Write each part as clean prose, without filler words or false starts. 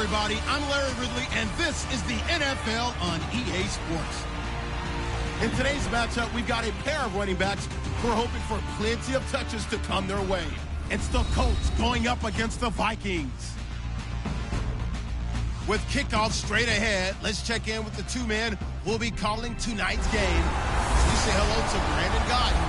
everybody. I'm Larry Ridley, and this is the NFL on EA Sports. In today's matchup, we've got a pair of running backs who are hoping for plenty of touches to come their way. It's the Colts going up against the Vikings. With kickoff straight ahead, let's check in with the two men who will be calling tonight's game. We say hello to Brandon Gaudin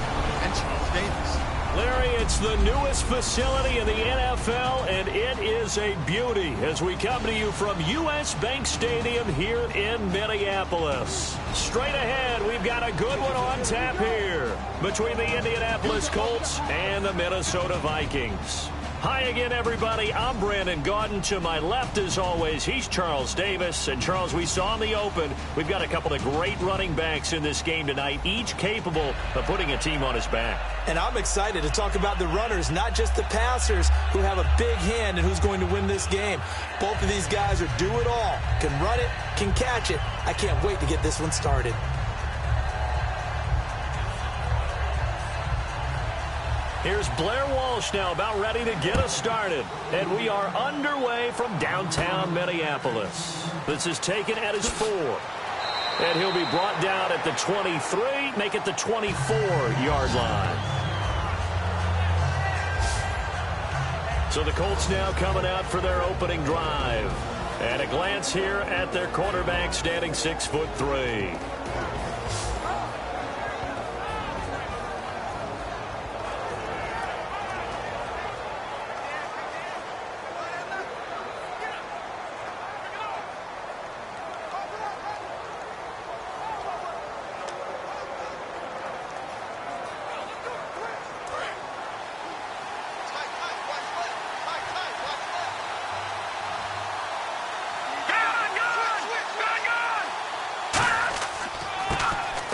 and Charles Davis. Larry, it's the newest facility in the NFL, and it is a beauty as we come to you from U.S. Bank Stadium here in Minneapolis. Straight ahead, we've got a good one on tap here between the Indianapolis Colts and the Minnesota Vikings. Hi again, everybody. I'm Brandon Gaudin. To my left, as always, he's Charles Davis. And, Charles, we saw in the open, we've got a couple of great running backs in this game tonight, each capable of putting a team on his back. And I'm excited to talk about the runners, not just the passers, who have a big hand and who's going to win this game. Both of these guys are do it all. Can run it, can catch it. I can't wait to get this one started. Here's Blair Walsh now about ready to get us started. And we are underway from downtown Minneapolis. This is taken at his 4. And he'll be brought down at the 23, make it the 24-yard line. So the Colts now coming out for their opening drive. And a glance here at their quarterback standing 6'3".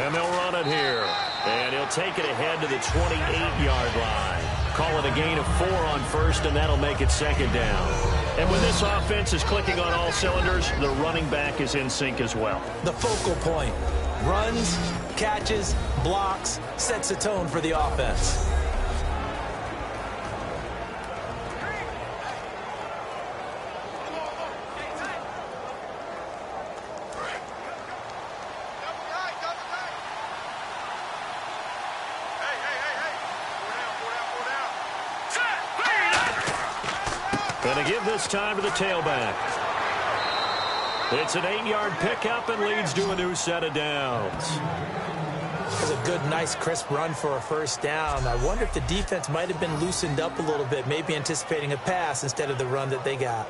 And they'll run it here. And he'll take it ahead to the 28-yard line. Call it a gain of 4 on first, and that'll make it second down. And when this offense is clicking on all cylinders, the running back is in sync as well. The focal point. Runs, catches, blocks, sets the tone for the offense. Going to give this time to the tailback. It's an 8-yard pickup and leads to a new set of downs. It was a good, nice, crisp run for a first down. I wonder if the defense might have been loosened up a little bit, maybe anticipating a pass instead of the run that they got.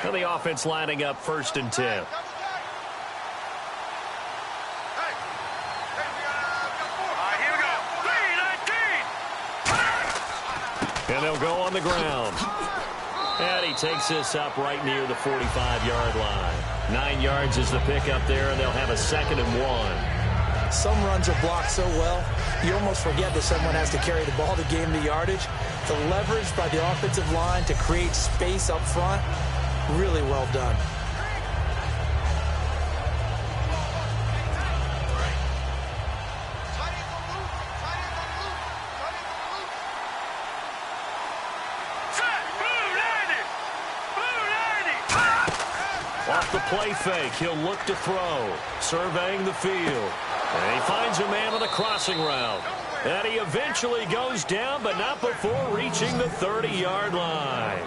And the offense lining up 1st and 10. And they'll go on the ground. And he takes this up right near the 45-yard line. 9 yards is the pickup there, and they'll have a 2nd and 1. Some runs are blocked so well, you almost forget that someone has to carry the ball to gain the yardage. The leverage by the offensive line to create space up front, really well done. Off the play fake, he'll look to throw. Surveying the field. And he finds a man on the crossing route. And he eventually goes down, but not before reaching the 30-yard line.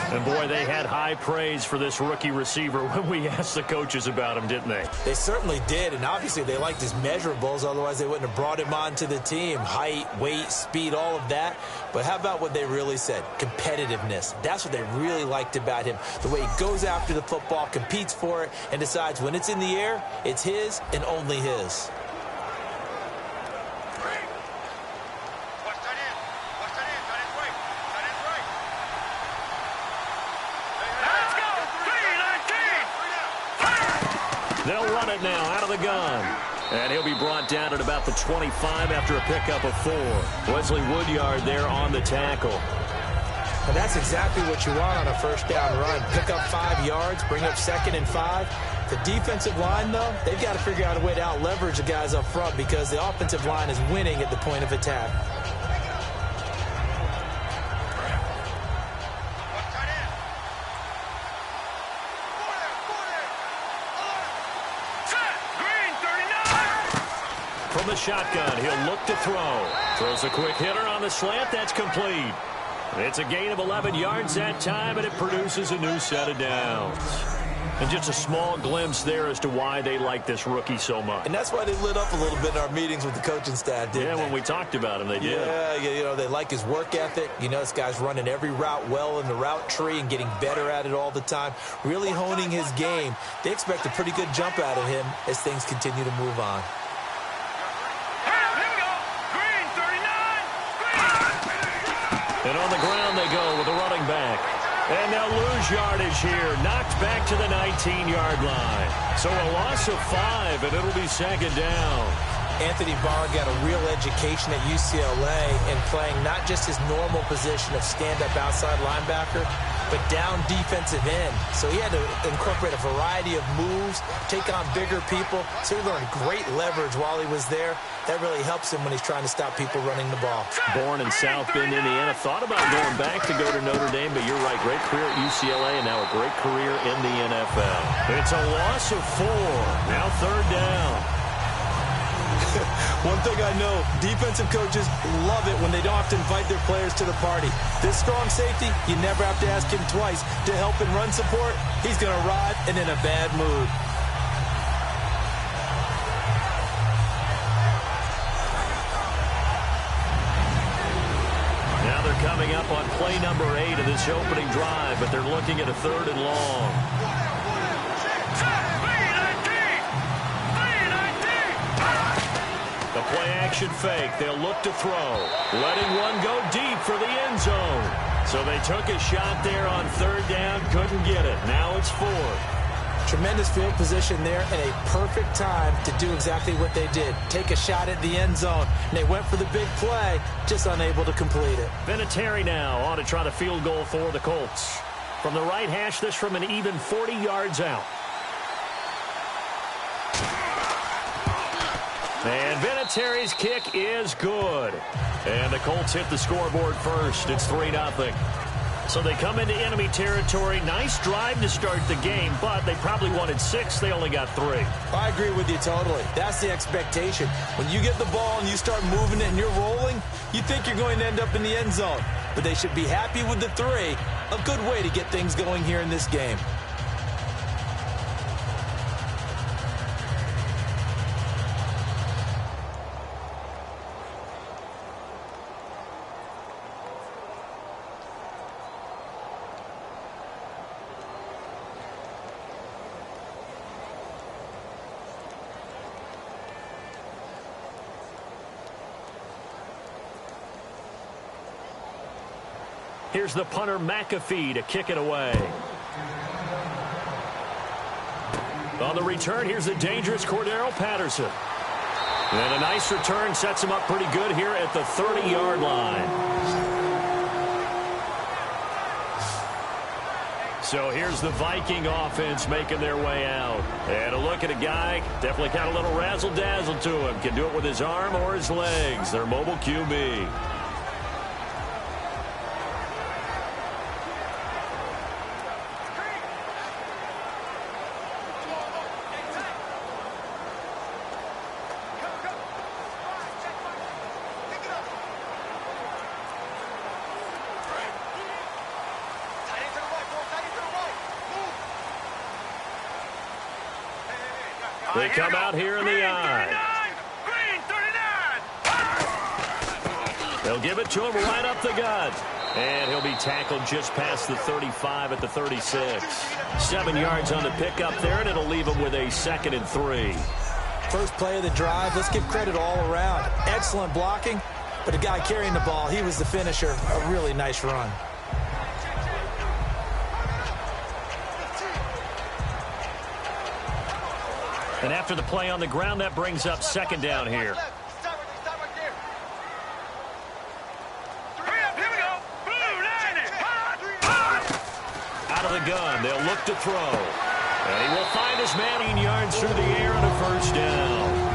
And, boy, they had high praise for this rookie receiver when we asked the coaches about him, didn't they? They certainly did, and obviously they liked his measurables. Otherwise, they wouldn't have brought him onto the team. Height, weight, speed, all of that. But how about what they really said? Competitiveness. That's what they really liked about him. The way he goes after the football, competes for it, and decides when it's in the air, it's his and only his. They'll run it now out of the gun. And he'll be brought down at about the 25 after a pickup of 4. Wesley Woodyard there on the tackle. And that's exactly what you want on a first down run. Pick up 5 yards, bring up 2nd and 5. The defensive line, though, they've got to figure out a way to out-leverage the guys up front because the offensive line is winning at the point of attack. From the shotgun, he'll look to throw. Throws a quick hitter on the slant. That's complete. It's a gain of 11 yards that time, and it produces a new set of downs. And just a small glimpse there as to why they like this rookie so much. And that's why they lit up a little bit in our meetings with the coaching staff, didn't they? When we talked about him, they did. Yeah, you know, they like his work ethic. You know, this guy's running every route well in the route tree and getting better at it all the time, really honing his game. They expect a pretty good jump out of him as things continue to move on. And on the ground they go with a running back. And they'll lose yardage here. Knocked back to the 19-yard line. So a loss of 5, and it'll be 2nd down. Anthony Barr got a real education at UCLA in playing not just his normal position of stand-up outside linebacker, but down defensive end. So he had to incorporate a variety of moves, take on bigger people. So he learned great leverage while he was there. That really helps him when he's trying to stop people running the ball. Born in South Bend, Indiana. Thought about going back to go to Notre Dame, but you're right. Great career at UCLA and now a great career in the NFL. It's a loss of 4. Now 3rd down. One thing I know, defensive coaches love it when they don't have to invite their players to the party. This strong safety, you never have to ask him twice to help in run support. He's going to arrive and in a bad mood. Now they're coming up on play number 8 of this opening drive, but they're looking at a 3rd and long. The play-action fake. They'll look to throw. Letting one go deep for the end zone. So they took a shot there on 3rd down. Couldn't get it. Now it's 4th. Tremendous field position there and a perfect time to do exactly what they did. Take a shot at the end zone. And they went for the big play, just unable to complete it. Vinatieri now on to try the field goal for the Colts. From the right hash, this from an even 40 yards out. And Vinatieri's kick is good. And the Colts hit the scoreboard first. It's 3-0. So they come into enemy territory. Nice drive to start the game, but they probably wanted 6. They only got 3. I agree with you totally. That's the expectation. When you get the ball and you start moving it and you're rolling, you think you're going to end up in the end zone. But they should be happy with the 3. A good way to get things going here in this game. Here's the punter, McAfee, to kick it away. On the return, here's the dangerous Cordero Patterson. And a nice return sets him up pretty good here at the 30-yard line. So here's the Viking offense making their way out. And a look at a guy, definitely got a little razzle-dazzle to him. Can do it with his arm or his legs. Their mobile QB. They come out here in the eye. They'll give it to him right up the gut. And he'll be tackled just past the 35 at the 36. 7 yards on the pickup there, and it'll leave him with a 2nd and 3. First play of the drive, let's give credit all around. Excellent blocking, but the guy carrying the ball, he was the finisher. A really nice run. And after the play on the ground, that brings up 2nd down here. the gun. They'll look to throw. And he will find his man 9 yards through the air and a first down.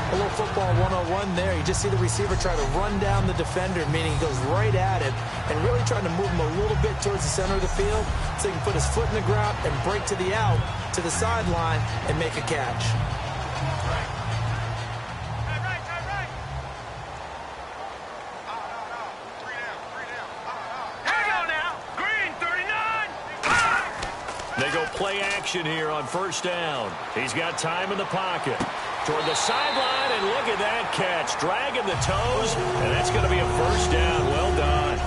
A little football 101 there. You just see the receiver try to run down the defender, meaning he goes right at him and really trying to move him a little bit towards the center of the field so he can put his foot in the ground and break to the out, to the sideline, and make a catch. They go play action here on first down. He's got time in the pocket. Toward the sideline, and look at that catch. Dragging the toes, and that's going to be a first down. Well done.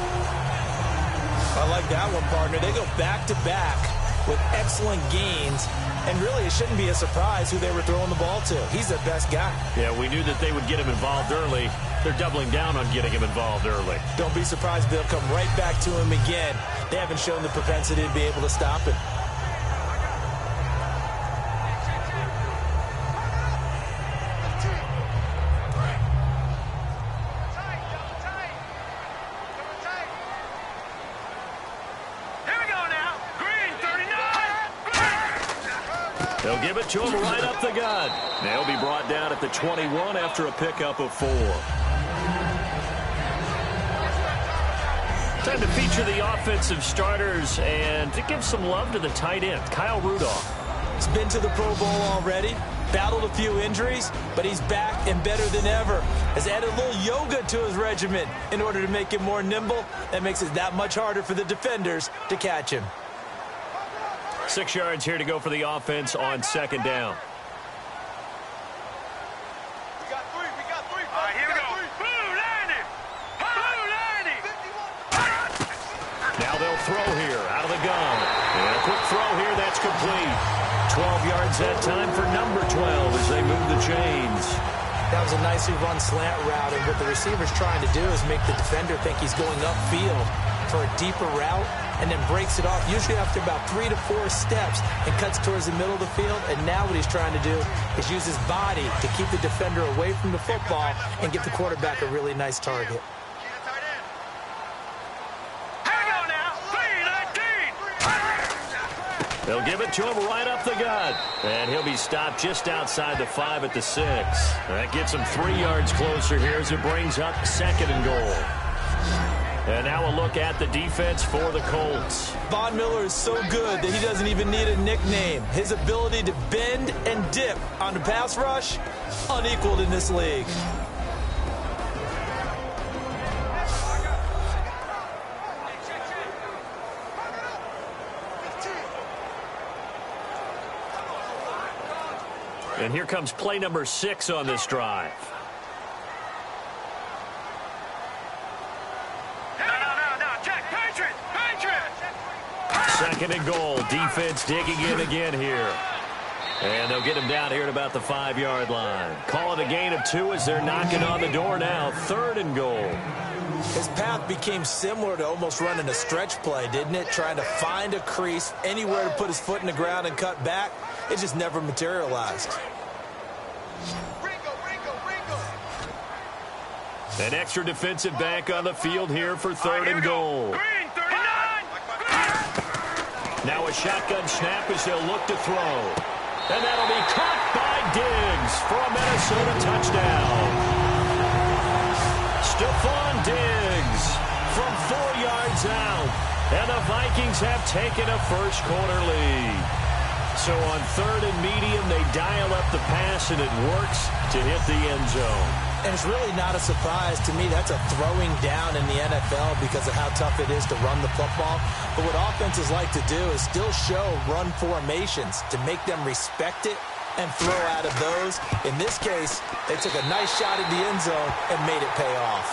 I like that one, partner. They go back-to-back with excellent gains, and really it shouldn't be a surprise who they were throwing the ball to. He's their best guy. Yeah, we knew that they would get him involved early. They're doubling down on getting him involved early. Don't be surprised they'll come right back to him again. They haven't shown the propensity to be able to stop him. They'll give it to him right up the gut. They'll be brought down at the 21 after a pickup of 4. Time to feature the offensive starters and to give some love to the tight end, Kyle Rudolph. He's been to the Pro Bowl already, battled a few injuries, but he's back and better than ever. Has added a little yoga to his regimen in order to make him more nimble. That makes it that much harder for the defenders to catch him. 6 yards here to go for the offense on second down. We got three. All right, here we go. Blue landing. Now they'll throw here out of the gun. And a quick throw here, that's complete. 12 yards that time for number 12 as they move the chains. That was a nicely run slant route, and what the receiver's trying to do is make the defender think he's going upfield for a deeper route, and then breaks it off, usually after about 3 to 4 steps, and cuts towards the middle of the field. And now what he's trying to do is use his body to keep the defender away from the football and get the quarterback a really nice target. They'll give it to him right up the gut. And he'll be stopped just outside the 5 at the 6. That gets him 3 yards closer here as it brings up second and goal. And now a look at the defense for the Colts. Von Miller is so good that he doesn't even need a nickname. His ability to bend and dip on the pass rush, unequaled in this league. And here comes play number 6 on this drive. Second and goal. Defense digging in again here. And they'll get him down here at about the 5-yard line. Call it a gain of 2 as they're knocking on the door now. Third and goal. His path became similar to almost running a stretch play, didn't it? Trying to find a crease, anywhere to put his foot in the ground and cut back. It just never materialized. An extra defensive back on the field here for third and goal. Now a shotgun snap as they'll look to throw. And that'll be caught by Diggs for a Minnesota touchdown. Stephon Diggs from 4 yards out. And the Vikings have taken a first quarter lead. So on third and medium, they dial up the pass, and it works to hit the end zone. And it's really not a surprise to me. That's a throwing down in the NFL because of how tough it is to run the football. But what offenses like to do is still show run formations to make them respect it and throw out of those. In this case, they took a nice shot at the end zone and made it pay off.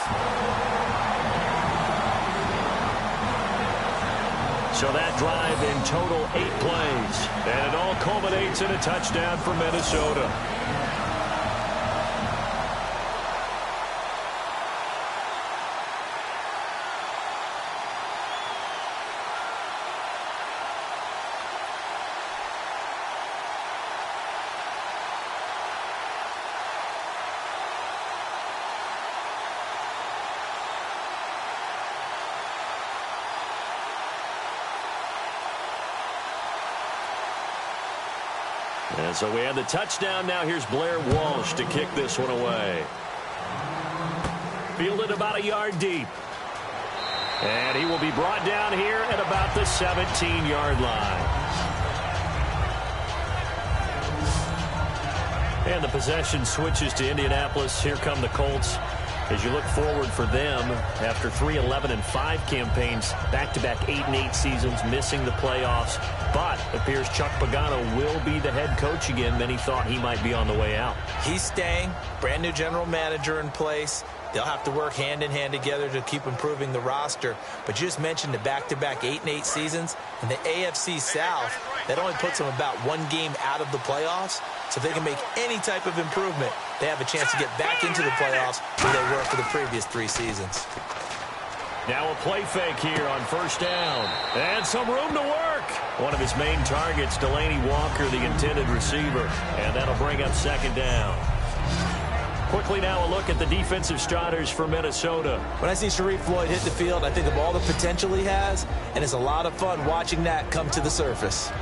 So that drive in total 8 plays. And it all culminates in a touchdown for Minnesota. And so we have the touchdown. Now here's Blair Walsh to kick this one away. Fielded about a yard deep. And he will be brought down here at about the 17-yard line. And the possession switches to Indianapolis. Here come the Colts. As you look forward for them, after 3 11-5 campaigns, back-to-back 8-8 seasons, missing the playoffs, but it appears Chuck Pagano will be the head coach again. Many thought he might be on the way out. He's staying. Brand new general manager in place. They'll have to work hand-in-hand together to keep improving the roster. But you just mentioned the back-to-back 8-8 seasons. In the AFC South, that only puts them about 1 game out of the playoffs. So if they can make any type of improvement, they have a chance to get back into the playoffs where they were for the previous 3 seasons. Now a play fake here on first down. And some room to work. One of his main targets, Delaney Walker, the intended receiver. And that'll bring up second down. Quickly now a look at the defensive starters for Minnesota. When I see Sharif Floyd hit the field, I think of all the potential he has, and it's a lot of fun watching that come to the surface.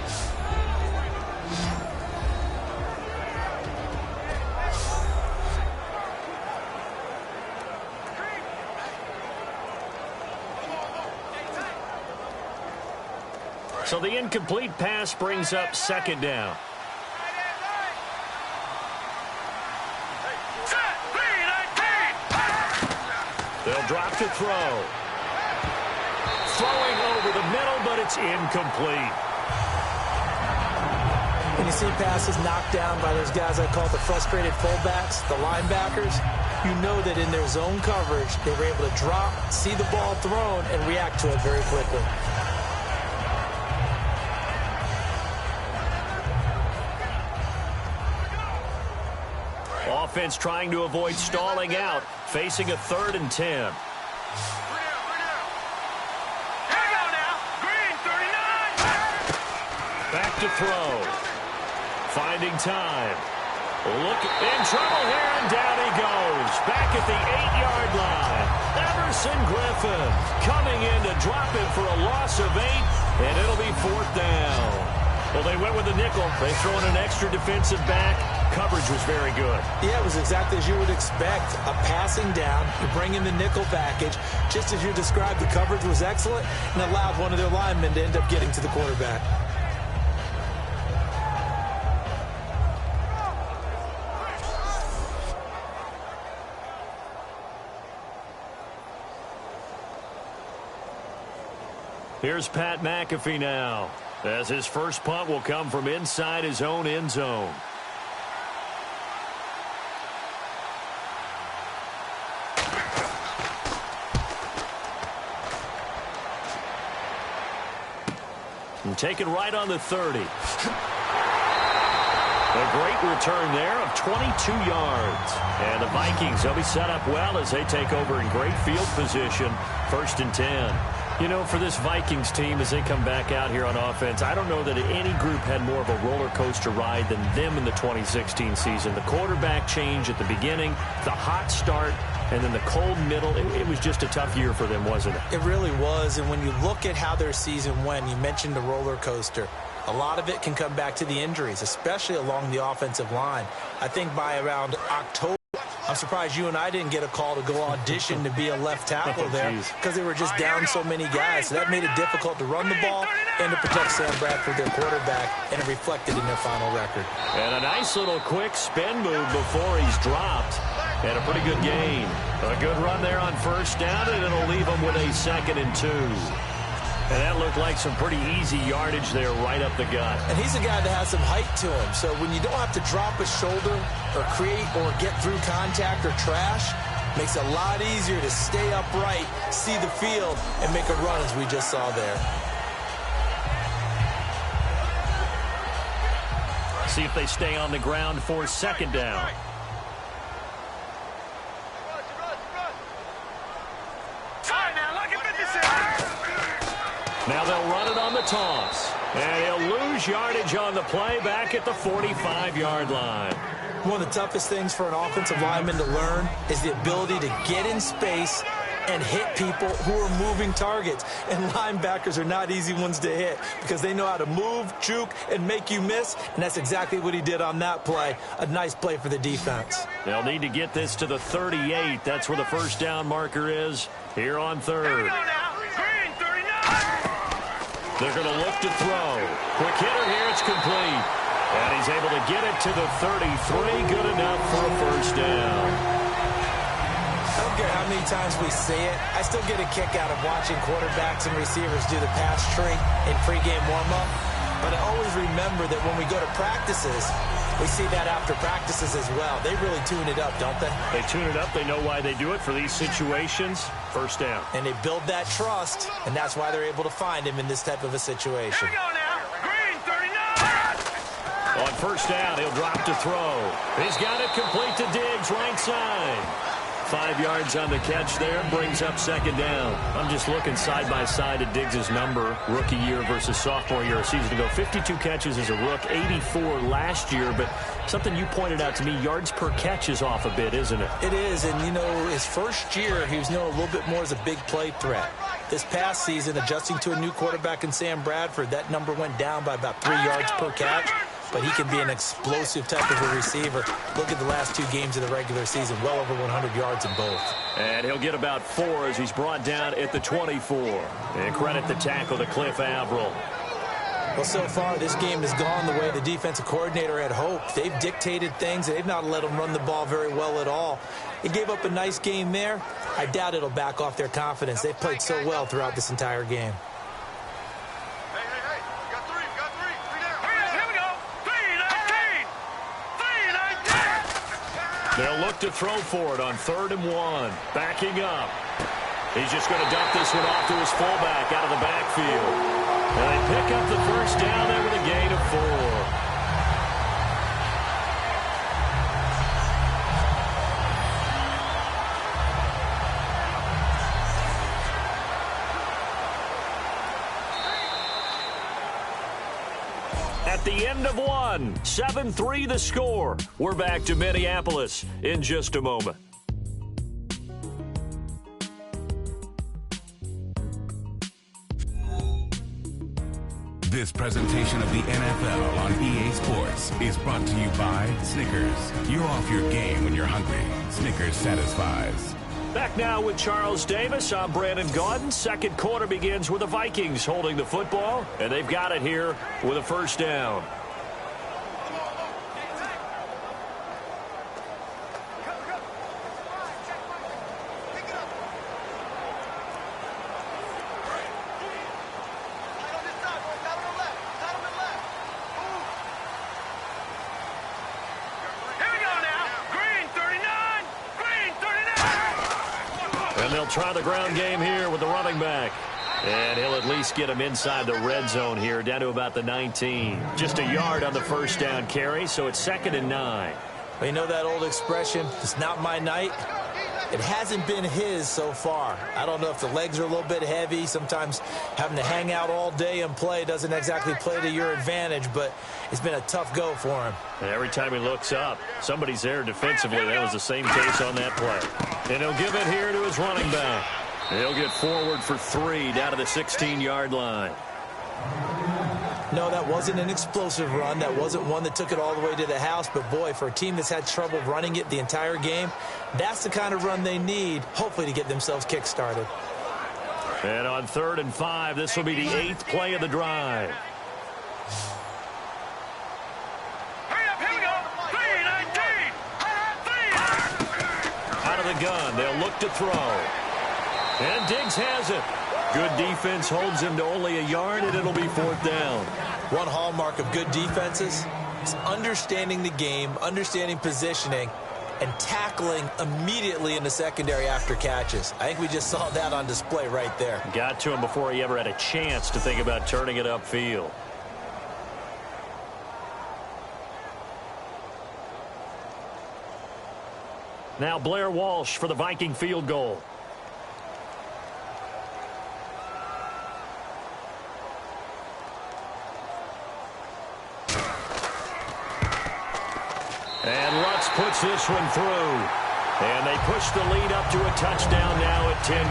So the incomplete pass brings up second down. They'll drop to throw. Throwing over the middle, but it's incomplete. When you see passes knocked down by those guys I call the frustrated fullbacks, the linebackers, you know that in their zone coverage, they were able to drop, see the ball thrown, and react to it very quickly. Offense trying to avoid stalling out, facing a 3rd and 10. Back to throw. Finding time. Look in trouble here, and down he goes. Back at the 8-yard line. Everson Griffin coming in to drop him for a loss of 8, and it'll be 4th down. Well, they went with a nickel. They throw in an extra defensive back. Coverage was very good. Yeah, it was exactly as you would expect. A passing down, you bring in the nickel package. Just as you described, the coverage was excellent and allowed one of their linemen to end up getting to the quarterback. Here's Pat McAfee now, as his first punt will come from inside his own end zone. And taken right on the 30. A great return there of 22 yards. And the Vikings, they'll be set up well as they take over in great field position. 1st and 10. You know, for this Vikings team, as they come back out here on offense, I don't know that any group had more of a roller coaster ride than them in the 2016 season. The quarterback change at the beginning, the hot start, and then the cold middle. It was just a tough year for them, wasn't it? It really was. And when you look at how their season went, you mentioned the roller coaster. A lot of it can come back to the injuries, especially along the offensive line. I think by around October, I'm surprised you and I didn't get a call to go audition to be a left tackle there because they were just down so many guys. So that made it difficult to run the ball and to protect Sam Bradford, their quarterback, and it reflected in their final record. And a nice little quick spin move before he's dropped. And a pretty good gain. A good run there on first down, and it'll leave him with a 2nd and 2. And that looked like some pretty easy yardage there right up the gut. And he's a guy that has some height to him. So when you don't have to drop a shoulder or create or get through contact or trash, makes it a lot easier to stay upright, see the field, and make a run as we just saw there. See if they stay on the ground for 2nd down. Now they'll run it on the toss. And he'll lose yardage on the play back at the 45-yard line. One of the toughest things for an offensive lineman to learn is the ability to get in space and hit people who are moving targets. And linebackers are not easy ones to hit because they know how to move, juke, and make you miss. And that's exactly what he did on that play. A nice play for the defense. They'll need to get this to the 38. That's where the first down marker is here on third. They're going to look to throw. Quick hitter here. It's complete. And he's able to get it to the 33. Good enough for a first down. I don't care how many times we see it. I still get a kick out of watching quarterbacks and receivers do the pass tree in pregame warm-up. But I always remember that when we go to practices, we see that after practices as well. They really tune it up, don't they? They tune it up. They know why they do it for these situations. First down. And they build that trust, and that's why they're able to find him in this type of a situation. Here we go now. Green, 39. On first down, he'll drop to throw. He's got it complete to Diggs, right side. 5 yards on the catch there, brings up second down. I'm just looking side by side at Diggs' number, rookie year versus sophomore year a season ago. 52 catches as a rook, 84 last year, but something you pointed out to me, yards per catch is off a bit, isn't it? It is, and you know, his first year, he was known a little bit more as a big play threat. This past season, adjusting to a new quarterback in Sam Bradford, that number went down by about 3 yards per catch. But he can be an explosive type of a receiver. Look at the last 2 games of the regular season, well over 100 yards in both. And he'll get about 4 as he's brought down at the 24. And credit the tackle to Cliff Averill. Well, so far, this game has gone the way the defensive coordinator had hoped. They've dictated things. They've not let them run the ball very well at all. They gave up a nice game there. I doubt it'll back off their confidence. They've played so well throughout this entire game. They'll look to throw for it on 3rd and 1. Backing up. He's just going to dump this one off to his fullback out of the backfield. And they pick up the first down there with a gain of 4. At the end of 1, 7-3 the score. We're back to Minneapolis in just a moment. This presentation of the NFL on EA Sports is brought to you by Snickers. You're off your game when you're hungry. Snickers satisfies. Back now with Charles Davis. I'm Brandon Gaudin. Second quarter begins with the Vikings holding the football, and they've got it here with a first down. And they'll try the ground game here with the running back. And he'll at least get him inside the red zone here, down to about the 19. Just a yard on the first down carry, so it's 2nd and 9. Well, you know that old expression, it's not my night? It hasn't been his so far. I don't know if the legs are a little bit heavy. Sometimes having to hang out all day and play doesn't exactly play to your advantage, but it's been a tough go for him. And every time he looks up, somebody's there defensively. That was the same case on that play. And he'll give it here to his running back. He'll get forward for 3 down to the 16-yard line. No, that wasn't an explosive run. That wasn't one that took it all the way to the house. But, boy, for a team that's had trouble running it the entire game, that's the kind of run they need, hopefully, to get themselves kick-started. And on 3rd and 5, this will be the 8th play of the drive. Out of the gun, they'll look to throw. And Diggs has it. Good defense holds him to only a yard, and it'll be 4th down. One hallmark of good defenses is understanding the game, understanding positioning, and tackling immediately in the secondary after catches. I think we just saw that on display right there. Got to him before he ever had a chance to think about turning it upfield. Now Blair Walsh for the Viking field goal. And Lutz puts this one through. And they push the lead up to a touchdown now at 10-3.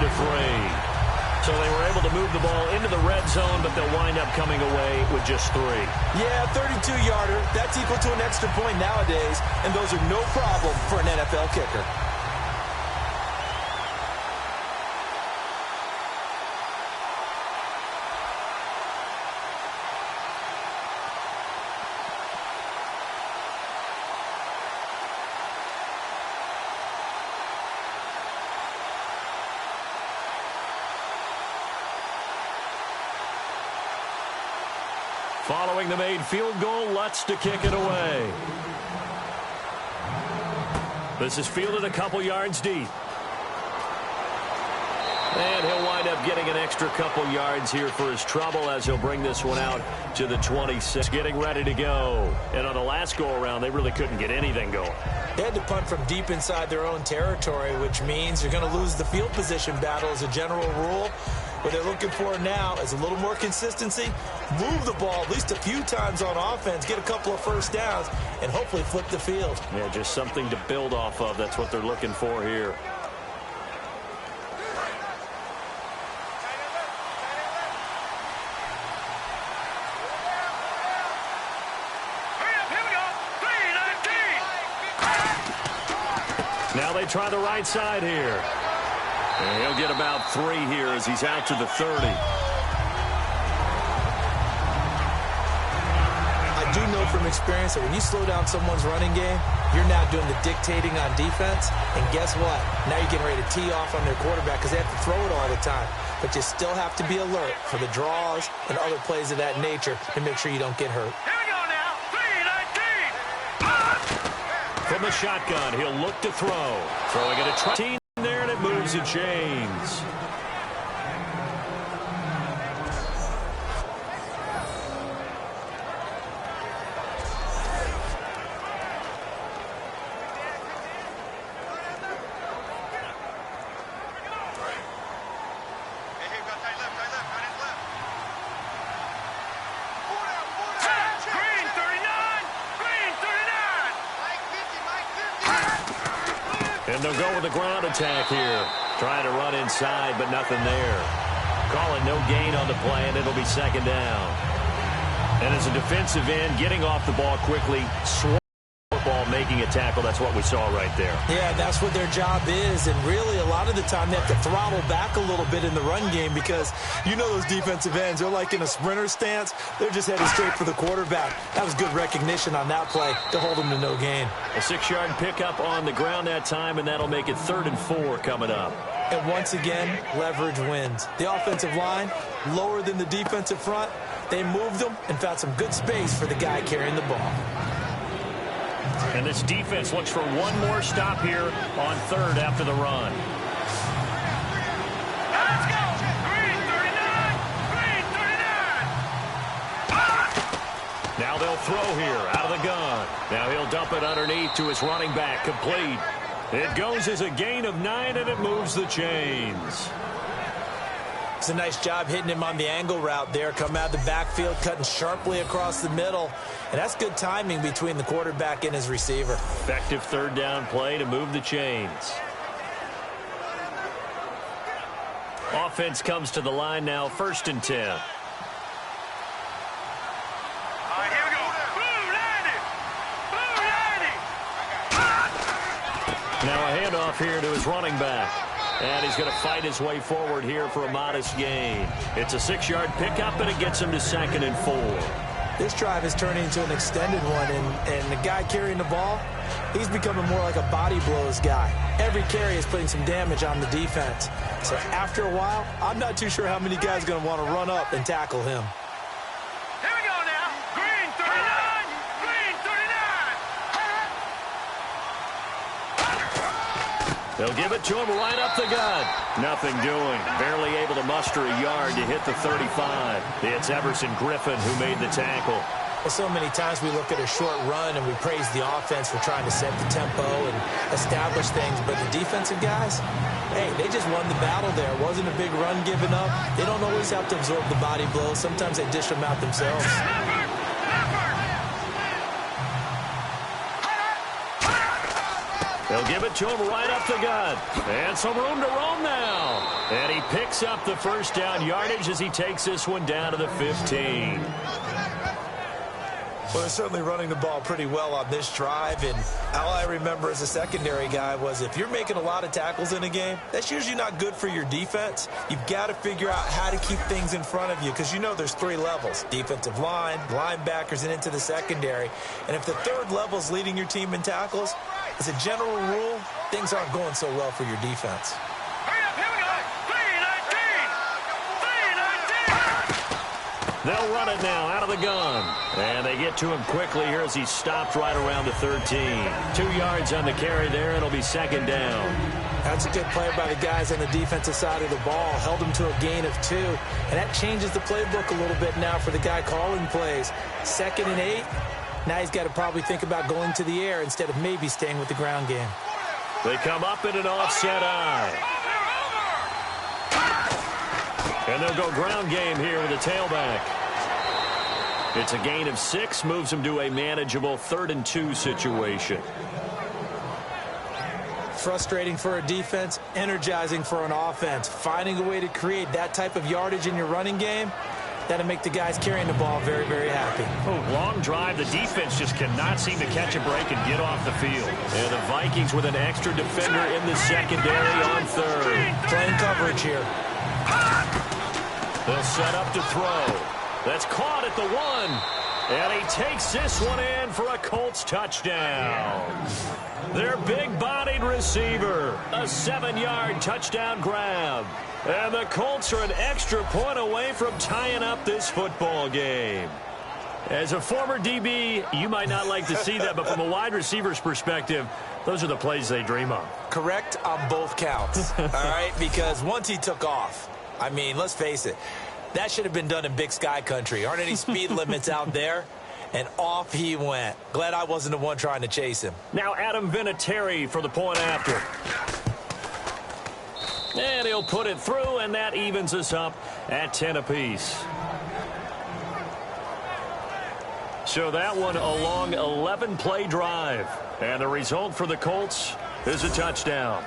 So they were able to move the ball into the red zone, but they'll wind up coming away with just 3. Yeah, 32-yarder. That's equal to an extra point nowadays, and those are no problem for an NFL kicker. Following the made field goal, Lutz to kick it away. This is fielded a couple yards deep. And he'll wind up getting an extra couple yards here for his trouble as he'll bring this one out to the 26. Getting ready to go. And on the last go-around, they really couldn't get anything going. They had to punt from deep inside their own territory, which means you're going to lose the field position battle as a general rule. What they're looking for now is a little more consistency, move the ball at least a few times on offense, get a couple of first downs, and hopefully flip the field. Yeah, just something to build off of. That's what they're looking for here. Now they try the right side here. And he'll get about 3 here as he's out to the 30. I do know from experience that when you slow down someone's running game, you're now doing the dictating on defense. And guess what? Now you're getting ready to tee off on their quarterback because they have to throw it all the time. But you still have to be alert for the draws and other plays of that nature to make sure you don't get hurt. Here we go now. 3-19. From the shotgun, he'll look to throw. Throwing it at 13 there, and it moves the chains. And they'll go with the ground attack here. Trying to run inside, but nothing there. Calling no gain on the play, and it'll be second down. And as a defensive end, getting off the ball quickly, ball making a tackle, that's what we saw right there. Yeah, that's what their job is, and really a lot of the time they have to throttle back a little bit in the run game because you know those defensive ends, they're like in a sprinter stance. They're just headed straight for the quarterback. That was good recognition on that play to hold them to no gain. A 6-yard pickup on the ground that time, and that'll make it 3rd and 4 coming up. And once again, leverage wins. The offensive line, lower than the defensive front. They moved them and found some good space for the guy carrying the ball. And this defense looks for one more stop here on 3rd after the run. Let's go. 3-39. Now they'll throw here out of the gun. Now he'll dump it underneath to his running back. Complete. It goes as a gain of 9, and it moves the chains. It's a nice job hitting him on the angle route there. Come out of the backfield, cutting sharply across the middle. And that's good timing between the quarterback and his receiver. Effective 3rd down play to move the chains. Offense comes to the line now, 1st and 10. All right, here we go. Blue 90. Blue 90. Now a handoff here to his running back. And he's going to fight his way forward here for a modest gain. It's a 6-yard pickup, and it gets him to 2nd and 4. This drive is turning into an extended one, and the guy carrying the ball, he's becoming more like a body blows guy. Every carry is putting some damage on the defense. So after a while, I'm not too sure how many guys are going to want to run up and tackle him. Here we go now. Green 39. Green 39. They'll give it to him right up the gut. Nothing doing. Barely able to muster a yard to hit the 35. It's Everson Griffin who made the tackle. Well, so many times we look at a short run and we praise the offense for trying to set the tempo and establish things. But the defensive guys, hey, they just won the battle there. It wasn't a big run given up. They don't always have to absorb the body blows. Sometimes they dish them out themselves. He'll give it to him right up the gut. And some room to roam now. And he picks up the first down yardage as he takes this one down to the 15. Well, they're certainly running the ball pretty well on this drive, and all I remember as a secondary guy was if you're making a lot of tackles in a game, that's usually not good for your defense. You've got to figure out how to keep things in front of you because you know there's 3 levels, defensive line, linebackers, and into the secondary. And if the third level is leading your team in tackles, as a general rule, things aren't going so well for your defense. They'll run it now out of the gun. And they get to him quickly here as he stopped right around the 13. 2 yards on the carry there. It'll be second down. That's a good play by the guys on the defensive side of the ball. Held them to a gain of 2. And that changes the playbook a little bit now for the guy calling plays. 2nd and 8. Now he's got to probably think about going to the air instead of maybe staying with the ground game. They come up in an offset eye. And they'll go ground game here with a tailback. It's a gain of 6, moves them to a manageable 3rd and 2 situation. Frustrating for a defense, energizing for an offense. Finding a way to create that type of yardage in your running game, that'll make the guys carrying the ball very, very happy. Oh, long drive. The defense just cannot seem to catch a break and get off the field. And the Vikings with an extra defender in the secondary on 3rd. Playing coverage here. They'll set up to throw. That's caught at the 1. And he takes this one in for a Colts touchdown. Their big-bodied receiver. A 7-yard touchdown grab. And the Colts are an extra point away from tying up this football game. As a former DB, you might not like to see that, but from a wide receiver's perspective, those are the plays they dream of. Correct on both counts, all right? Because once he took off, I mean, let's face it, that should have been done in Big Sky Country. Aren't any speed limits out there? And off he went. Glad I wasn't the one trying to chase him. Now Adam Vinatieri for the point after. And he'll put it through, and that evens us up at 10 apiece. So that one a long 11-play drive. And the result for the Colts is a touchdown.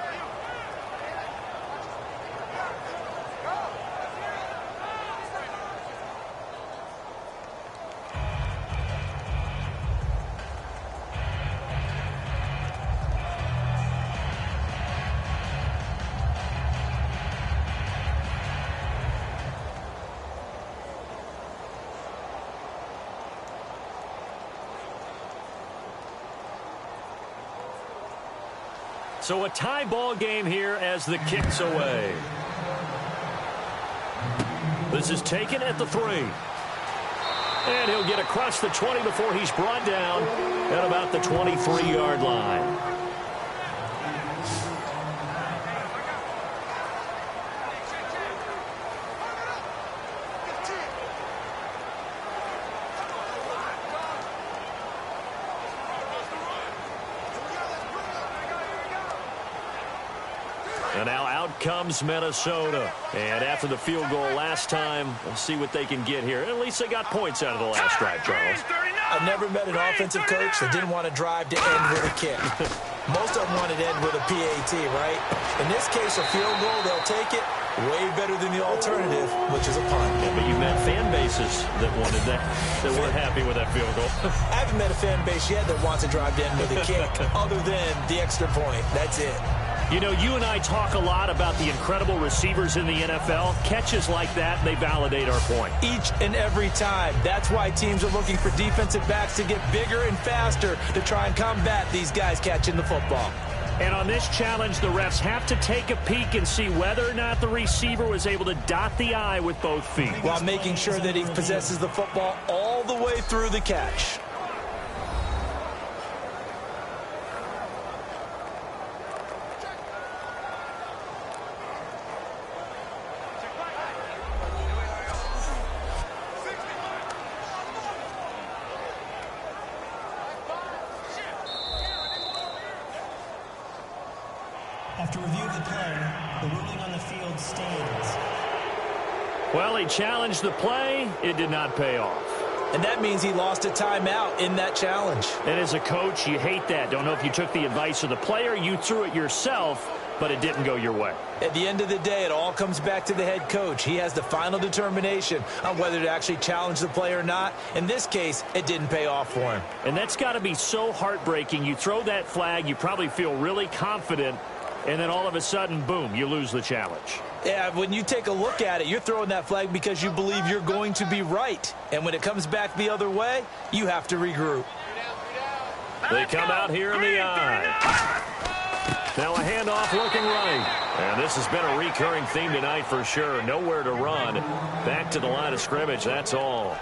So a tie ball game here as the kick's away. This is taken at the 3. And he'll get across the 20 before he's brought down at about the 23-yard line. And now out comes Minnesota. And after the field goal last time, we'll see what they can get here. At least they got points out of the last drive, Charles. I've never met an offensive coach that didn't want to drive to end with a kick. Most of them wanted to end with a PAT, right? In this case, a field goal, they'll take it. Way better than the alternative, which is a punt. Yeah, but you met fan bases that wanted that weren't happy with that field goal. I haven't met a fan base yet that wants to drive to end with a kick other than the extra point. That's it. You know, you and I talk a lot about the incredible receivers in the NFL. Catches like that, they validate our point. Each and every time. That's why teams are looking for defensive backs to get bigger and faster to try and combat these guys catching the football. And on this challenge, the refs have to take a peek and see whether or not the receiver was able to dot the I with both feet. While making sure that he possesses the football all the way through the catch. After review of the play, the ruling on the field stands. Well, he challenged the play. It did not pay off. and that means he lost a timeout in that challenge. And as a coach, you hate that. Don't know if you took the advice of the player, you threw it yourself, but it didn't go your way. At the end of the day, it all comes back to the head coach. He has the final determination on whether to actually challenge the play or not. In this case, it didn't pay off for him. And that's got to be so heartbreaking. You throw that flag, you probably feel really confident, and then all of a sudden, boom, you lose the challenge. Yeah, when you take a look at it, you're throwing that flag because you believe you're going to be right. And when it comes back the other way, you have to regroup. They come out here in the eye. Now a handoff looking right. And this has been a recurring theme tonight for sure. Nowhere to run. Back to the line of scrimmage, that's all.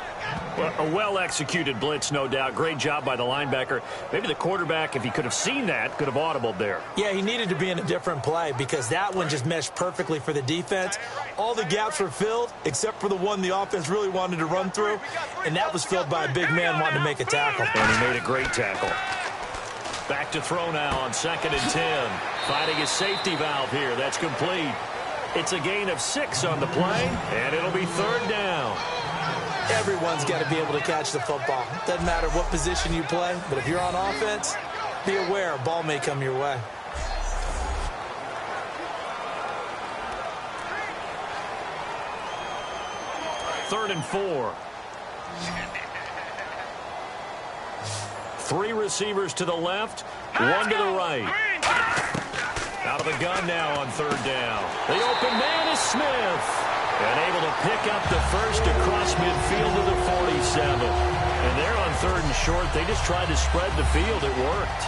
Well, a well-executed blitz, no doubt. Great job by the linebacker. Maybe the quarterback, if he could have seen that, could have audibled there. Yeah, he needed to be in a different play because that one just meshed perfectly for the defense. All the gaps were filled except for the one the offense really wanted to run through, and that was filled by a big man wanting to make a tackle. And he made a great tackle. Back to throw now on 2nd and 10. Finding his safety valve here. That's complete. It's a gain of 6 on the play, and it'll be 3rd down. Everyone's got to be able to catch the football. Doesn't matter what position you play, but if you're on offense, be aware a ball may come your way. Third and 4. 3 receivers to the left, 1 to the right. Out of the gun now on 3rd down. The open man is Smith. And able to pick up the first across midfield to the 47. And they're on 3rd and short. They just tried to spread the field. It worked.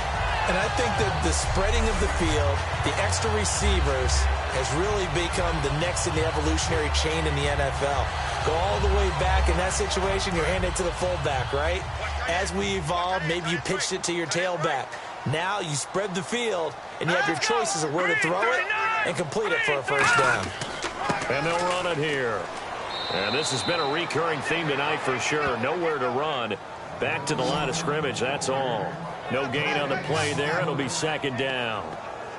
And I think that the spreading of the field, the extra receivers, has really become the next in the evolutionary chain in the NFL. Go all the way back in that situation, you're handed to the fullback, right? As we evolve, maybe you pitched it to your tailback. Now you spread the field, and you have your choices of where to throw it and complete it for a first down. And they'll run it here. And this has been a recurring theme tonight for sure. Nowhere to run. Back to the line of scrimmage, that's all. No gain on the play there. It'll be 2nd down.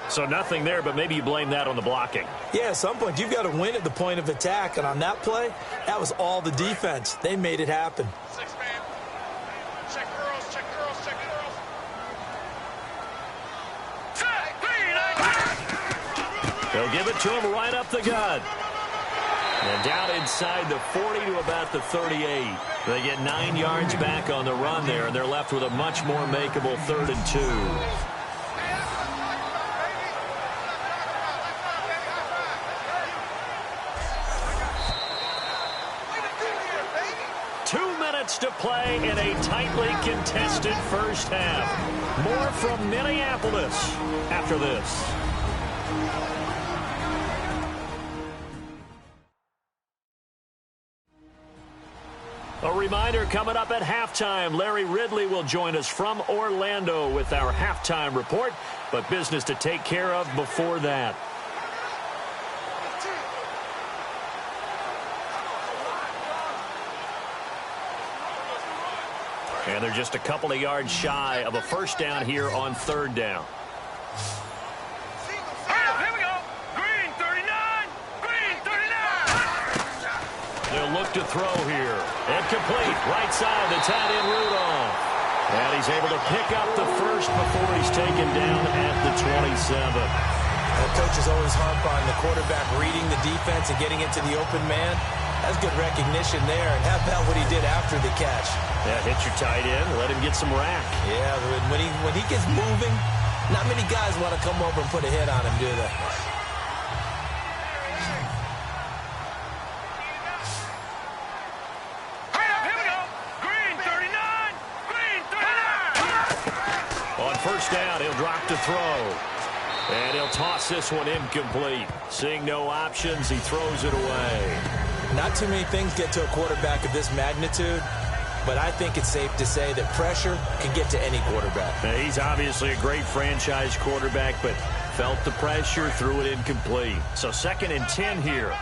So nothing there, but maybe you blame that on the blocking. Yeah, at some point you've got to win at the point of attack. And on that play, that was all the defense. They made it happen. 6 man. Check girls, check girls, check girls. They'll give it to him right up the gut. And down inside the 40 to about the 38. They get 9 yards back on the run there, and they're left with a much more makeable 3rd and 2. To play in a tightly contested first half. More from Minneapolis after this. A reminder coming up at halftime. Larry Ridley will join us from Orlando with our halftime report, but business to take care of before that. And they're just a couple of yards shy of a first down here on 3rd down. Here we go. Green 39. Green 39. They'll look to throw here. And complete. Right side, the tight end Rudolph. And he's able to pick up the first before he's taken down at the 27. The coaches always harp on the quarterback reading the defense and getting into the open man. That's good recognition there. And how about what he did after the catch? Yeah, hit your tight end. Let him get some rack. Yeah, when he gets moving, not many guys want to come over and put a hit on him, do they? Here we go. Green 39. Green 39. On first down, he'll drop to throw. And he'll toss this one incomplete. Seeing no options, he throws it away. Not too many things get to a quarterback of this magnitude, but I think it's safe to say that pressure can get to any quarterback. Now, he's obviously a great franchise quarterback, but felt the pressure, threw it incomplete. So 2nd and 10 here.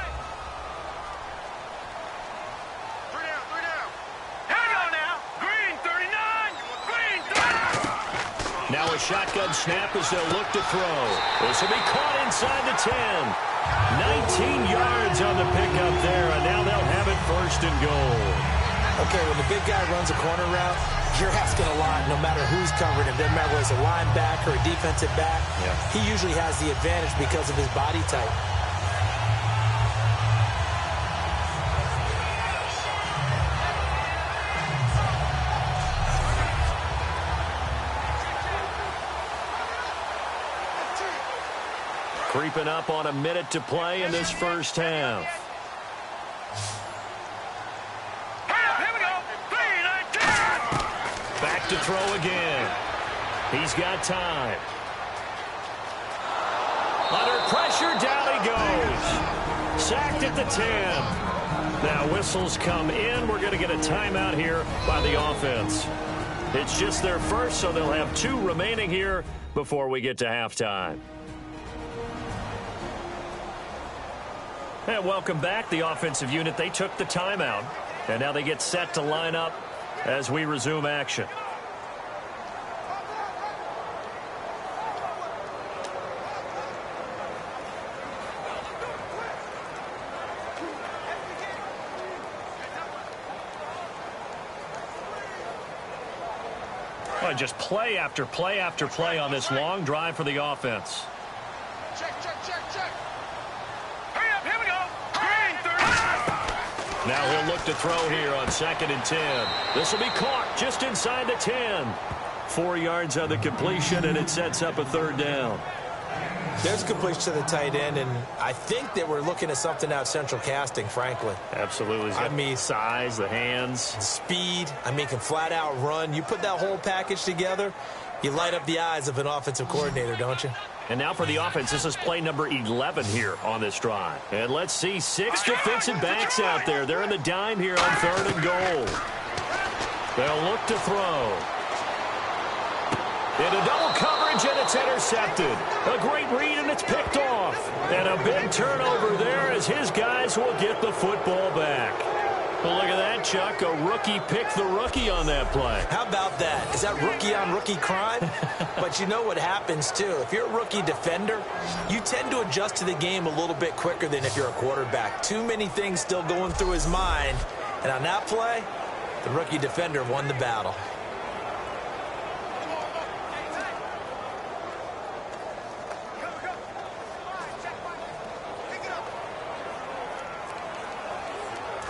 3 down, 3 down. Here we go now. Green 39. Green 39. Now a shotgun snap as they'll look to throw. This will be caught inside the 10. 19 yards on the pickup there, and now they'll have it 1st and goal. Okay, when the big guy runs a corner route, you're asking a lot no matter who's covering him. Doesn't matter whether it's a linebacker or a defensive back. Yeah. He usually has the advantage because of his body type. Creeping up on a minute to play in this first half. Here we go. 3-19. Back to throw again. He's got time. Under pressure, down he goes. Sacked at the 10. Now whistles come in. We're going to get a timeout here by the offense. It's just their first, so they'll have 2 remaining here before we get to halftime. And welcome back. The offensive unit, they took the timeout. And now they get set to line up as we resume action. Well, just play after play after play on this long drive for the offense. Check. Here we go. Green 30. Now he'll look to throw here on 2nd and 10. This will be caught just inside the 10. 4 yards on the completion, and it sets up a 3rd down. There's a completion to the tight end, and I think that we're looking at something out central casting, frankly. Absolutely. I mean, size, the hands. Speed. I mean, can flat out run. You put that whole package together, you light up the eyes of an offensive coordinator, don't you? And now for the offense, this is play number 11 here on this drive. And let's see 6 defensive backs out there. They're in the dime here on 3rd and goal. They'll look to throw. Into double coverage, and it's intercepted. A great read, and it's picked off. And a big turnover there as his guys will get the football back. Well, look at that, Chuck. A rookie picked the rookie on that play. How about that? Is that rookie-on-rookie crime? But you know what happens, too. If you're a rookie defender, you tend to adjust to the game a little bit quicker than if you're a quarterback. Too many things still going through his mind. And on that play, the rookie defender won the battle.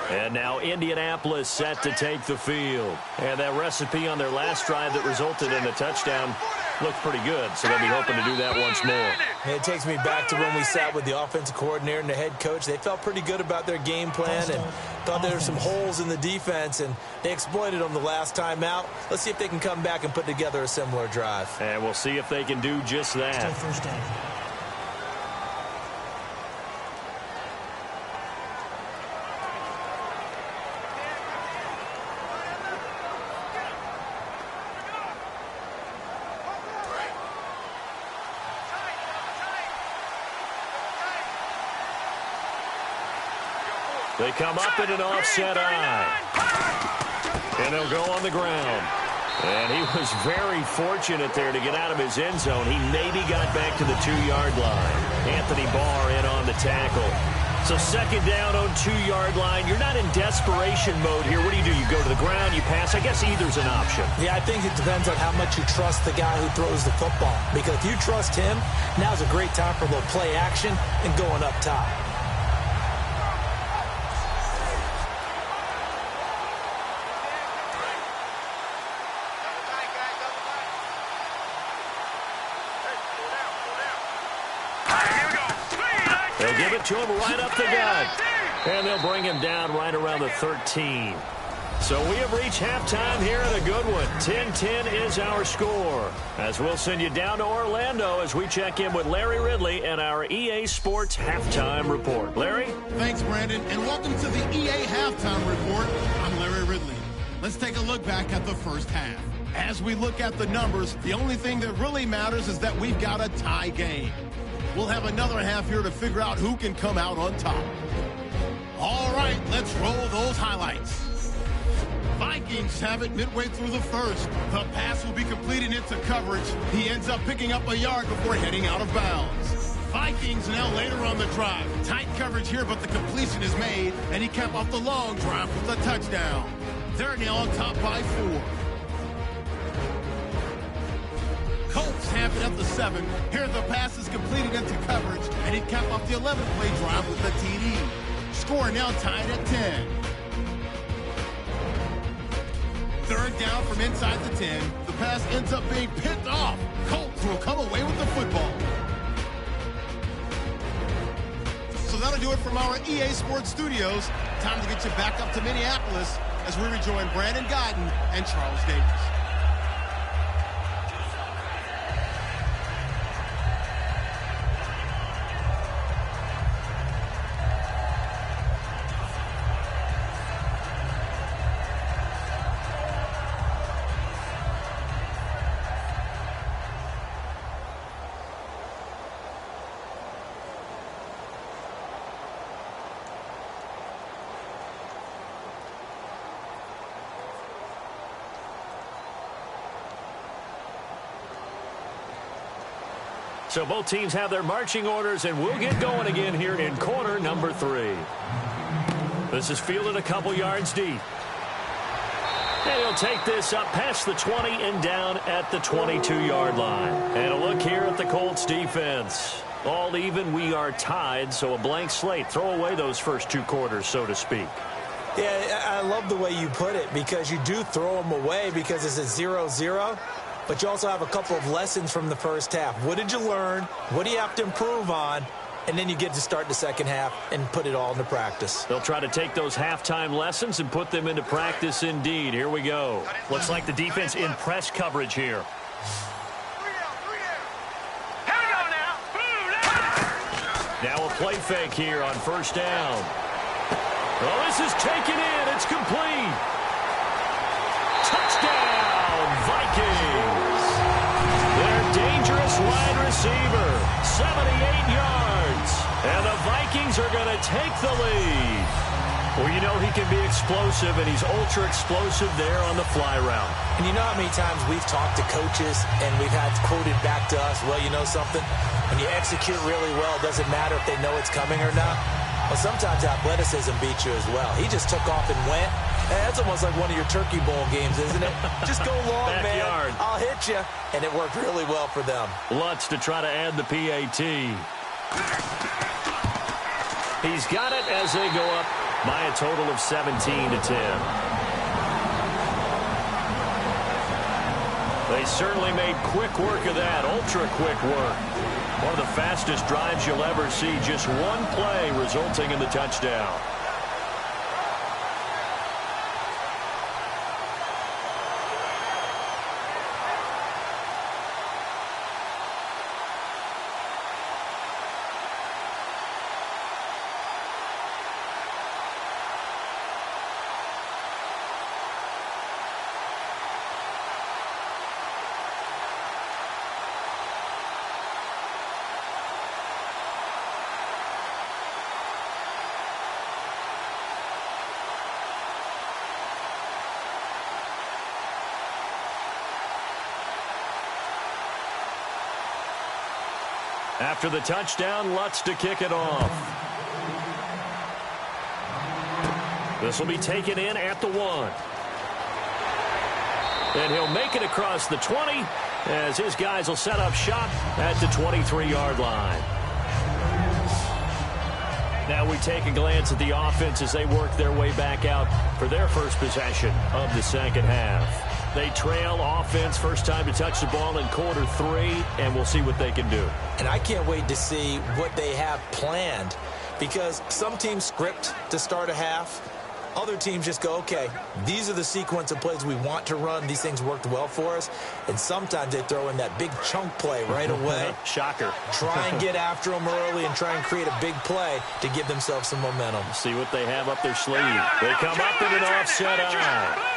And now Indianapolis set to take the field. And that recipe on their last drive that resulted in a touchdown looked pretty good, so they'll be hoping to do that once more. It takes me back to when we sat with the offensive coordinator and the head coach. They felt pretty good about their game plan and thought there were some holes in the defense, and they exploited them the last time out. Let's see if they can come back and put together a similar drive. And we'll see if they can do just that. Still first down. They come up in an offset eye. And they'll go on the ground. And he was very fortunate there to get out of his end zone. He maybe got back to the 2-yard line. Anthony Barr in on the tackle. So 2nd down on 2-yard line. You're not in desperation mode here. What do? You go to the ground, you pass. I guess either's an option. Yeah, I think it depends on how much you trust the guy who throws the football. Because if you trust him, now's a great time for a little play action and going up top. They'll give it to him right up the gut. And they'll bring him down right around the 13. So we have reached halftime here in a good one. 10-10 is our score. As we'll send you down to Orlando as we check in with Larry Ridley and our EA Sports Halftime Report. Larry? Thanks, Brandon, and welcome to the EA Halftime Report. I'm Larry Ridley. Let's take a look back at the first half. As we look at the numbers, the only thing that really matters is that we've got a tie game. We'll have another half here to figure out who can come out on top. All right, let's roll those highlights. Vikings have it midway through the first. The pass will be completed into coverage. He ends up picking up a yard before heading out of bounds. Vikings now later on the drive. Tight coverage here, but the completion is made, and he capped off the long drive with a touchdown. They're now on top by 4. Colts have it at the 7. Here the pass is completed into coverage, and he capped off the 11th-play drive with a TD. Score now tied at 10. Third down from inside the 10. The pass ends up being picked off. Colts will come away with the football. So that'll do it from our EA Sports Studios. Time to get you back up to Minneapolis as we rejoin Brandon Guyton and Charles Davis. So both teams have their marching orders, and we'll get going again here in quarter number 3. This is fielded a couple yards deep. And he'll take this up past the 20 and down at the 22-yard line. And a look here at the Colts defense. All even, we are tied, so a blank slate. Throw away those first 2 quarters, so to speak. Yeah, I love the way you put it, because you do throw them away because it's a 0-0. But you also have a couple of lessons from the first half. What did you learn? What do you have to improve on? And then you get to start the second half and put it all into practice. They'll try to take those halftime lessons and put them into practice indeed. Here we go. Looks like the defense in press coverage here. Now a play fake here on first down. Well, this is taken in. It's complete. Touchdown, Vikings. Their dangerous wide receiver, 78 yards. And the Vikings are going to take the lead. Well, you know he can be explosive, and he's ultra-explosive there on the fly route. And you know how many times we've talked to coaches and we've had quoted back to us, well, you know something? When you execute really well, it doesn't matter if they know it's coming or not. Well, sometimes athleticism beats you as well. He just took off and went. That's almost like one of your Turkey Bowl games, isn't it? Just go long, Backyard. man. I'll hit you. And it worked really well for them. Lutz to try to add the PAT. He's got it as they go up by a total of 17-10. They certainly made quick work of that, ultra-quick work. One of the fastest drives you'll ever see, just one play resulting in the touchdown. After the touchdown, Lutz to kick it off. This will be taken in at the 1. And he'll make it across the 20 as his guys will set up shop at the 23-yard line. Now we take a glance at the offense as they work their way back out for their first possession of the second half. They trail offense, first time to touch the ball in quarter 3, and we'll see what they can do. And I can't wait to see what they have planned, because some teams script to start a half. Other teams just go, okay, these are the sequence of plays we want to run. These things worked well for us. And sometimes they throw in that big chunk play right away. Shocker. Try and get after them early and try and create a big play to give themselves some momentum. See what they have up their sleeve. They come up in an offset eye.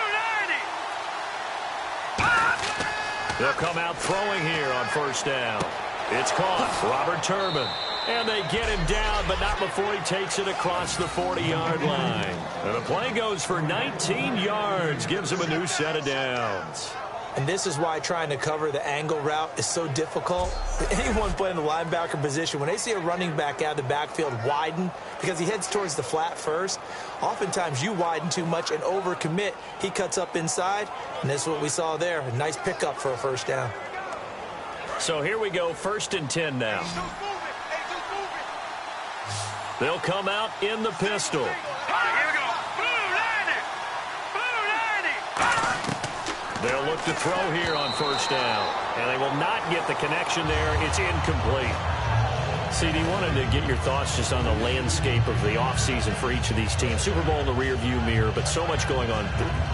They'll come out throwing here on first down. It's caught. Robert Turbin. And they get him down, but not before he takes it across the 40-yard line. And the play goes for 19 yards. Gives him a new set of downs. And this is why trying to cover the angle route is so difficult. Anyone playing the linebacker position, when they see a running back out of the backfield widen because he heads towards the flat first, oftentimes you widen too much and overcommit. He cuts up inside, and this is what we saw there. A nice pickup for a first down. So here we go, 1st and 10 now. They'll come out in the pistol. They'll look to throw here on 1st down. And they will not get the connection there. It's incomplete. CD, wanted to get your thoughts just on the landscape of the offseason for each of these teams. Super Bowl in the rearview mirror, but so much going on.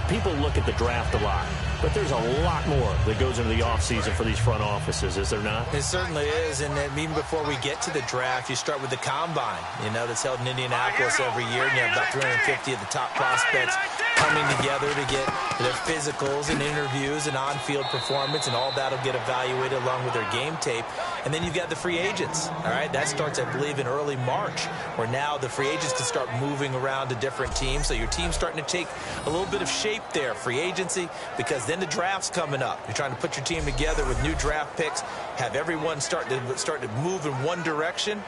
People look at the draft a lot. But there's a lot more that goes into the offseason for these front offices, is there not? It certainly is, and even before we get to the draft, you start with the combine, that's held in Indianapolis every year, and you have about 350 of the top prospects coming together to get their physicals and interviews and on-field performance, and all that will get evaluated along with their game tape. And then you've got the free agents, all right? That starts, I believe, in early March, where now the free agents can start moving around to different teams, so your team's starting to take a little bit of shape there, free agency, because then the draft's coming up. You're trying to put your team together with new draft picks, have everyone start to move in one direction,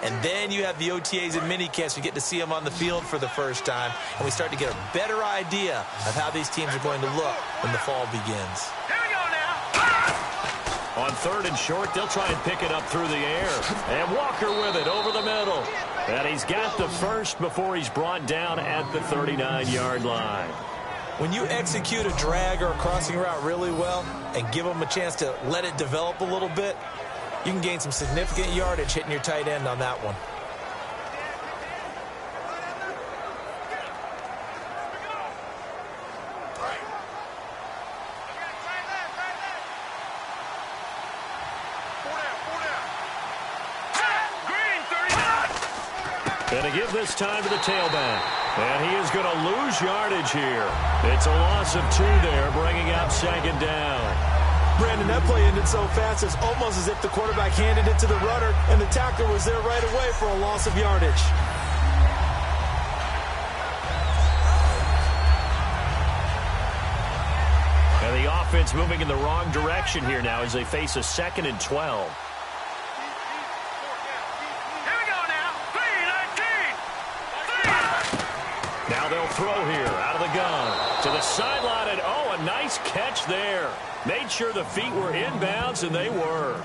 and then you have the OTAs and minicamps. You get to see them on the field for the first time, and we start to get a better idea of how these teams are going to look when the fall begins. Here we go now. On 3rd and short, they'll try and pick it up through the air. And Walker with it over the middle. And he's got the first before he's brought down at the 39-yard line. When you execute a drag or a crossing route really well and give them a chance to let it develop a little bit, you can gain some significant yardage hitting your tight end on that one. And to give this time to the tailback. And he is going to lose yardage here. It's a loss of 2 there, bringing up 2nd down. Brandon, that play ended so fast, it's almost as if the quarterback handed it to the runner, and the tackler was there right away for a loss of yardage. And the offense moving in the wrong direction here now as they face a 2nd and 12. Now they'll throw here out of the gun to the sideline, and a nice catch there. Made sure the feet were inbounds, and they were.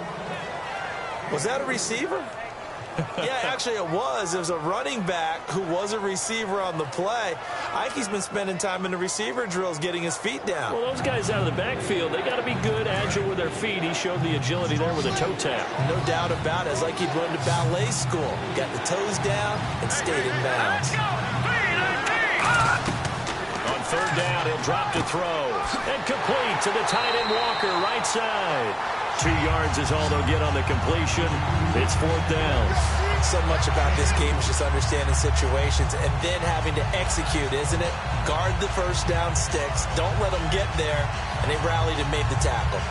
Was that a receiver? Yeah, actually it was. It was a running back who was a receiver on the play. Ike's been spending time in the receiver drills getting his feet down. Well, those guys out of the backfield, they got to be good, agile with their feet. He showed the agility there with a toe tap. No doubt about it. It's like he'd run to ballet school. Got the toes down and stayed in bounds. On 3rd down, he'll drop to throw. And complete to the tight end Walker, right side. 2 yards is all they'll get on the completion. It's 4th down. So much about this game is just understanding situations and then having to execute, isn't it? Guard the first down sticks. Don't let them get there. And they rallied and made the tackle.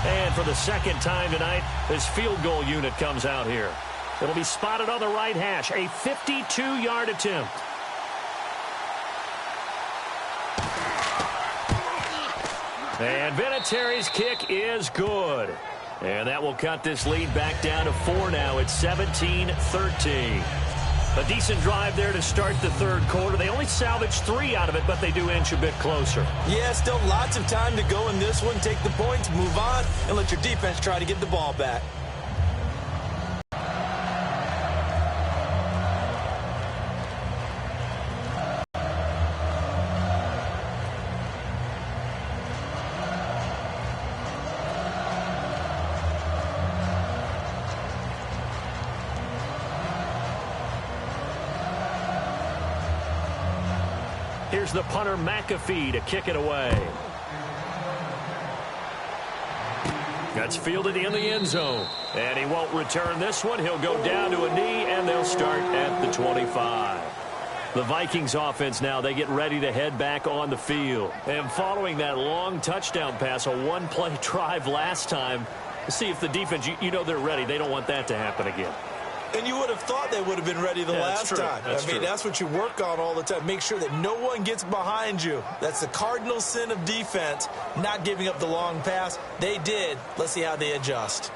And for the 2nd time tonight, this field goal unit comes out here. It'll be spotted on the right hash, a 52-yard attempt. And Vinatieri's kick is good. And that will cut this lead back down to 4 now. It's 17-13. A decent drive there to start the 3rd quarter. They only salvaged 3 out of it, but they do inch a bit closer. Yeah, still lots of time to go in this one. Take the points, move on, and let your defense try to get the ball back. Here's the punter McAfee to kick it away. That's fielded in the end zone. And he won't return this one. He'll go down to a knee, and they'll start at the 25. The Vikings offense now, they get ready to head back on the field. And following that long touchdown pass, a one-play drive last time, See if the defense, you know they're ready. They don't want that to happen again. And you would have thought they would have been ready the last time. That's what you work on all the time. Make sure that no one gets behind you. That's the cardinal sin of defense, not giving up the long pass. They did. Let's see how they adjust.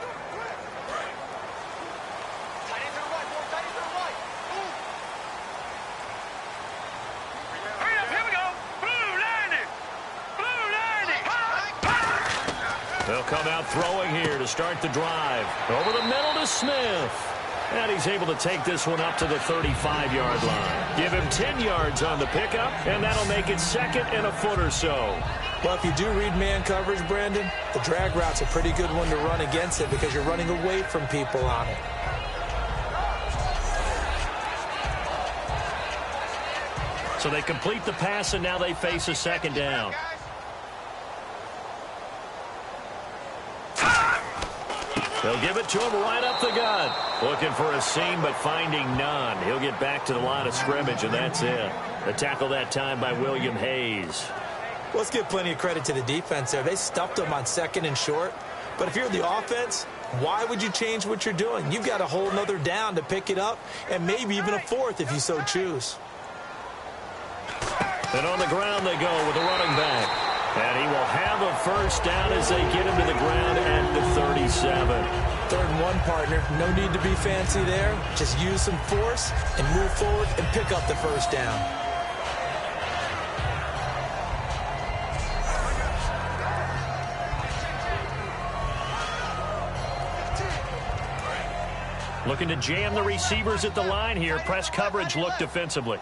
They'll come out throwing here to start the drive. Over the middle to Smith. And he's able to take this one up to the 35-yard line. Give him 10 yards on the pickup, and that'll make it second and a foot or so. Well, if you do read man coverage, Brandon, the drag route's a pretty good one to run against it because you're running away from people on it. So they complete the pass, and now they face a second down. They'll give it to him right up the gut. Looking for a seam, but finding none. He'll get back to the line of scrimmage, and that's it. The tackle that time by William Hayes. Let's give plenty of credit to the defense there. They stuffed them on second and short. But if you're the offense, why would you change what you're doing? You've got a whole nother down to pick it up, and maybe even a fourth if you so choose. And on the ground they go with the running back. And he will have a first down as they get him to the ground at the 37. 3rd and 1, partner. No need to be fancy there. Just use some force and move forward and pick up the first down. Looking to jam the receivers at the line here. Press coverage look defensively.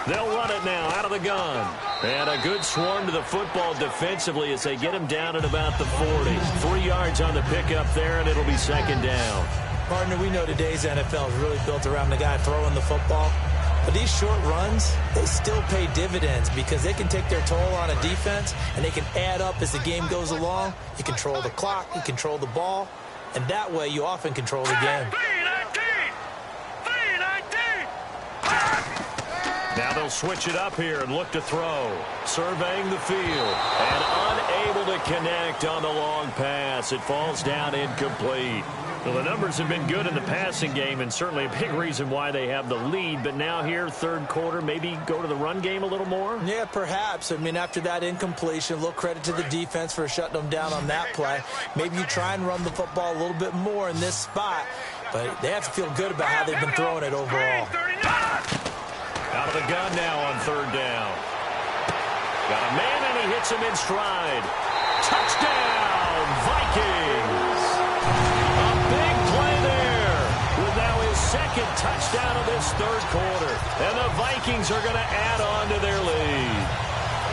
They'll run it now out of the gun. And a good swarm to the football defensively as they get him down at about the 40. 3 yards on the pickup there, and it'll be second down. Partner, we know today's NFL is really built around the guy throwing the football. But these short runs, they still pay dividends because they can take their toll on a defense, and they can add up as the game goes along. You control the clock, you control the ball, and that way you often control the game. Now they'll switch it up here and look to throw. Surveying the field and unable to connect on the long pass. It falls down incomplete. Well, the numbers have been good in the passing game and certainly a big reason why they have the lead. But now here, 3rd quarter, maybe go to the run game a little more? Yeah, perhaps. I mean, after that incompletion, a little credit to the defense for shutting them down on that play. Maybe you try and run the football a little bit more in this spot. But they have to feel good about how they've been throwing it overall. Out of the gun now on 3rd down. Got a man, and he hits him in stride. Touchdown, Vikings! A big play there with now his 2nd touchdown of this 3rd quarter. And the Vikings are going to add on to their lead.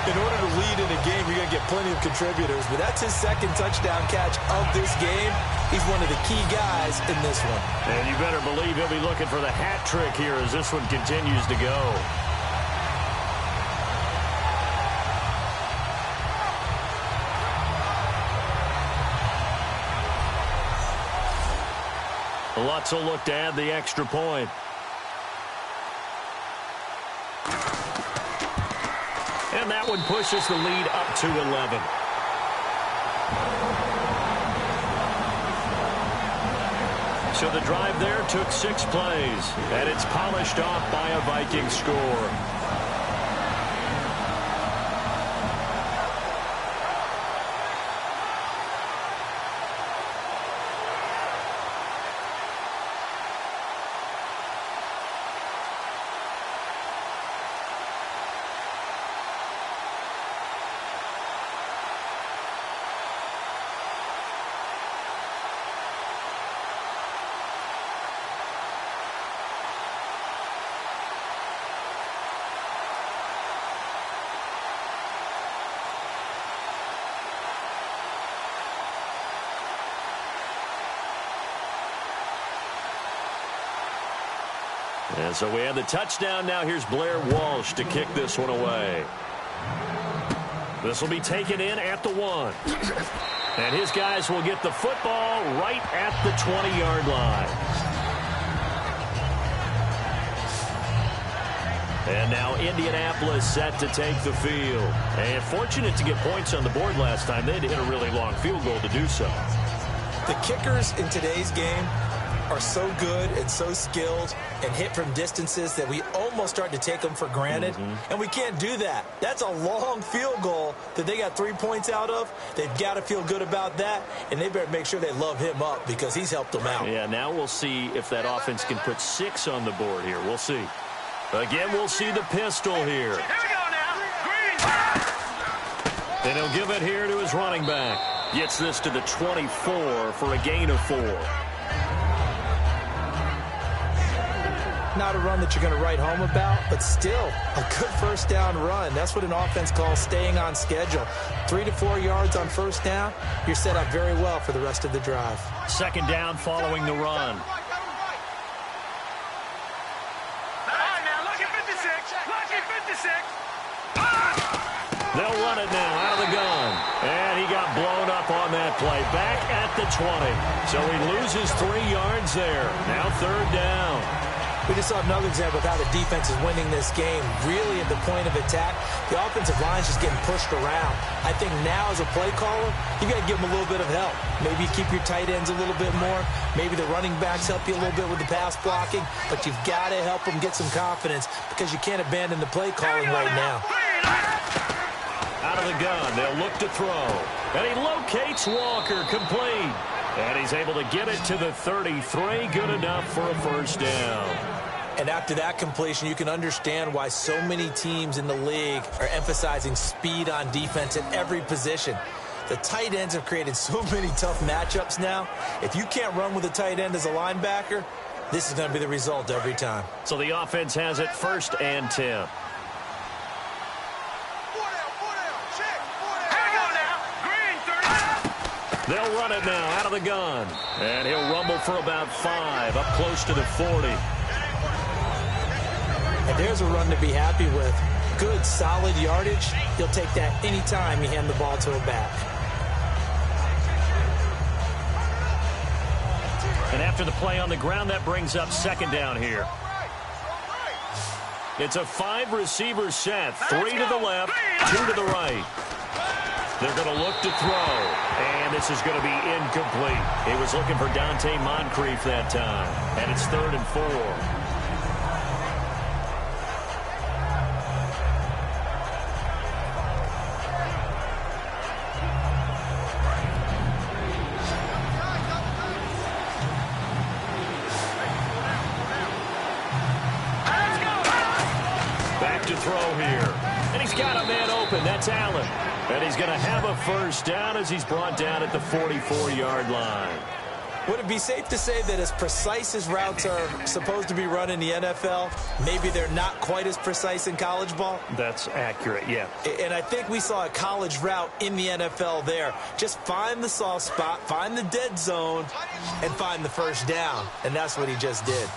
In order to lead in a game, you're going to get plenty of contributors. But that's his 2nd touchdown catch of this game. He's one of the key guys in this one. And you better believe he'll be looking for the hat trick here as this one continues to go. Lutz will look to add the extra point. And that one pushes the lead up to 11. So the drive there took 6 plays, and it's polished off by a Viking score. And so we have the touchdown. Now here's Blair Walsh to kick this one away. This will be taken in at the 1. And his guys will get the football right at the 20-yard line. And now Indianapolis set to take the field. And fortunate to get points on the board last time. They had to hit a really long field goal to do so. The kickers in today's game are so good and so skilled and hit from distances that we almost start to take them for granted. And we can't do that. That's a long field goal that they got 3 points out of. They've got to feel good about that, and they better make sure they love him up because he's helped them out. Yeah, now we'll see if that offense can put 6 on the board here. We'll see. Again, we'll see the pistol here. Here we go now. Green. And he'll give it here to his running back. Gets this to the 24 for a gain of 4. Not a run that you're going to write home about, but still a good first down run. That's what an offense calls staying on schedule. 3 to 4 yards on first down, you're set up very well for the rest of the drive. Second down following the run. All right, now, lucky 56. Lucky 56. They'll run it now out of the gun. And he got blown up on that play. Back at the 20. So he loses 3 yards there. Now third down. We just saw another example of how the defense is winning this game. Really at the point of attack, the offensive line's just getting pushed around. I think now as a play caller, you got to give them a little bit of help. Maybe keep your tight ends a little bit more. Maybe the running backs help you a little bit with the pass blocking. But you've got to help them get some confidence because you can't abandon the play calling right now. Out of the gun, they'll look to throw. And he locates Walker, complete. And he's able to get it to the 33. Good enough for a first down. And after that completion, you can understand why so many teams in the league are emphasizing speed on defense at every position. The tight ends have created so many tough matchups now. If you can't run with a tight end as a linebacker, this is going to be the result every time. So the offense has it 1st and 10. They'll run it now out of the gun. And he'll rumble for about 5, up close to the 40. And there's a run to be happy with. Good, solid yardage. You'll take that anytime you hand the ball to a back. And after the play on the ground, that brings up second down here. It's a 5-receiver set. 3 to the left, 2 to the right. They're going to look to throw, and this is going to be incomplete. He was looking for Dante Moncrief that time, and it's 3rd and 4. Back to throw here, and he's got a man open. That's Allen. And he's going to have a first down as he's brought down at the 44-yard line. Would it be safe to say that as precise as routes are supposed to be run in the NFL, maybe they're not quite as precise in college ball? That's accurate, yeah. And I think we saw a college route in the NFL there. Just find the soft spot, find the dead zone, and find the first down. And that's what he just did.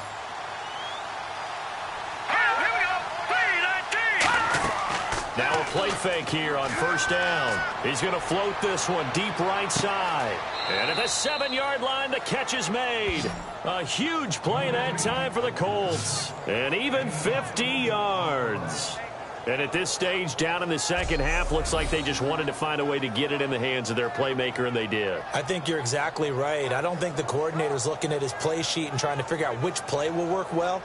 Now a play fake here on first down. He's going to float this one deep right side. And at the 7-yard line, the catch is made. A huge play that time for the Colts. And even 50 yards. And at this stage, down in the second half, looks like they just wanted to find a way to get it in the hands of their playmaker, and they did. I think you're exactly right. I don't think the coordinator's looking at his play sheet and trying to figure out which play will work well.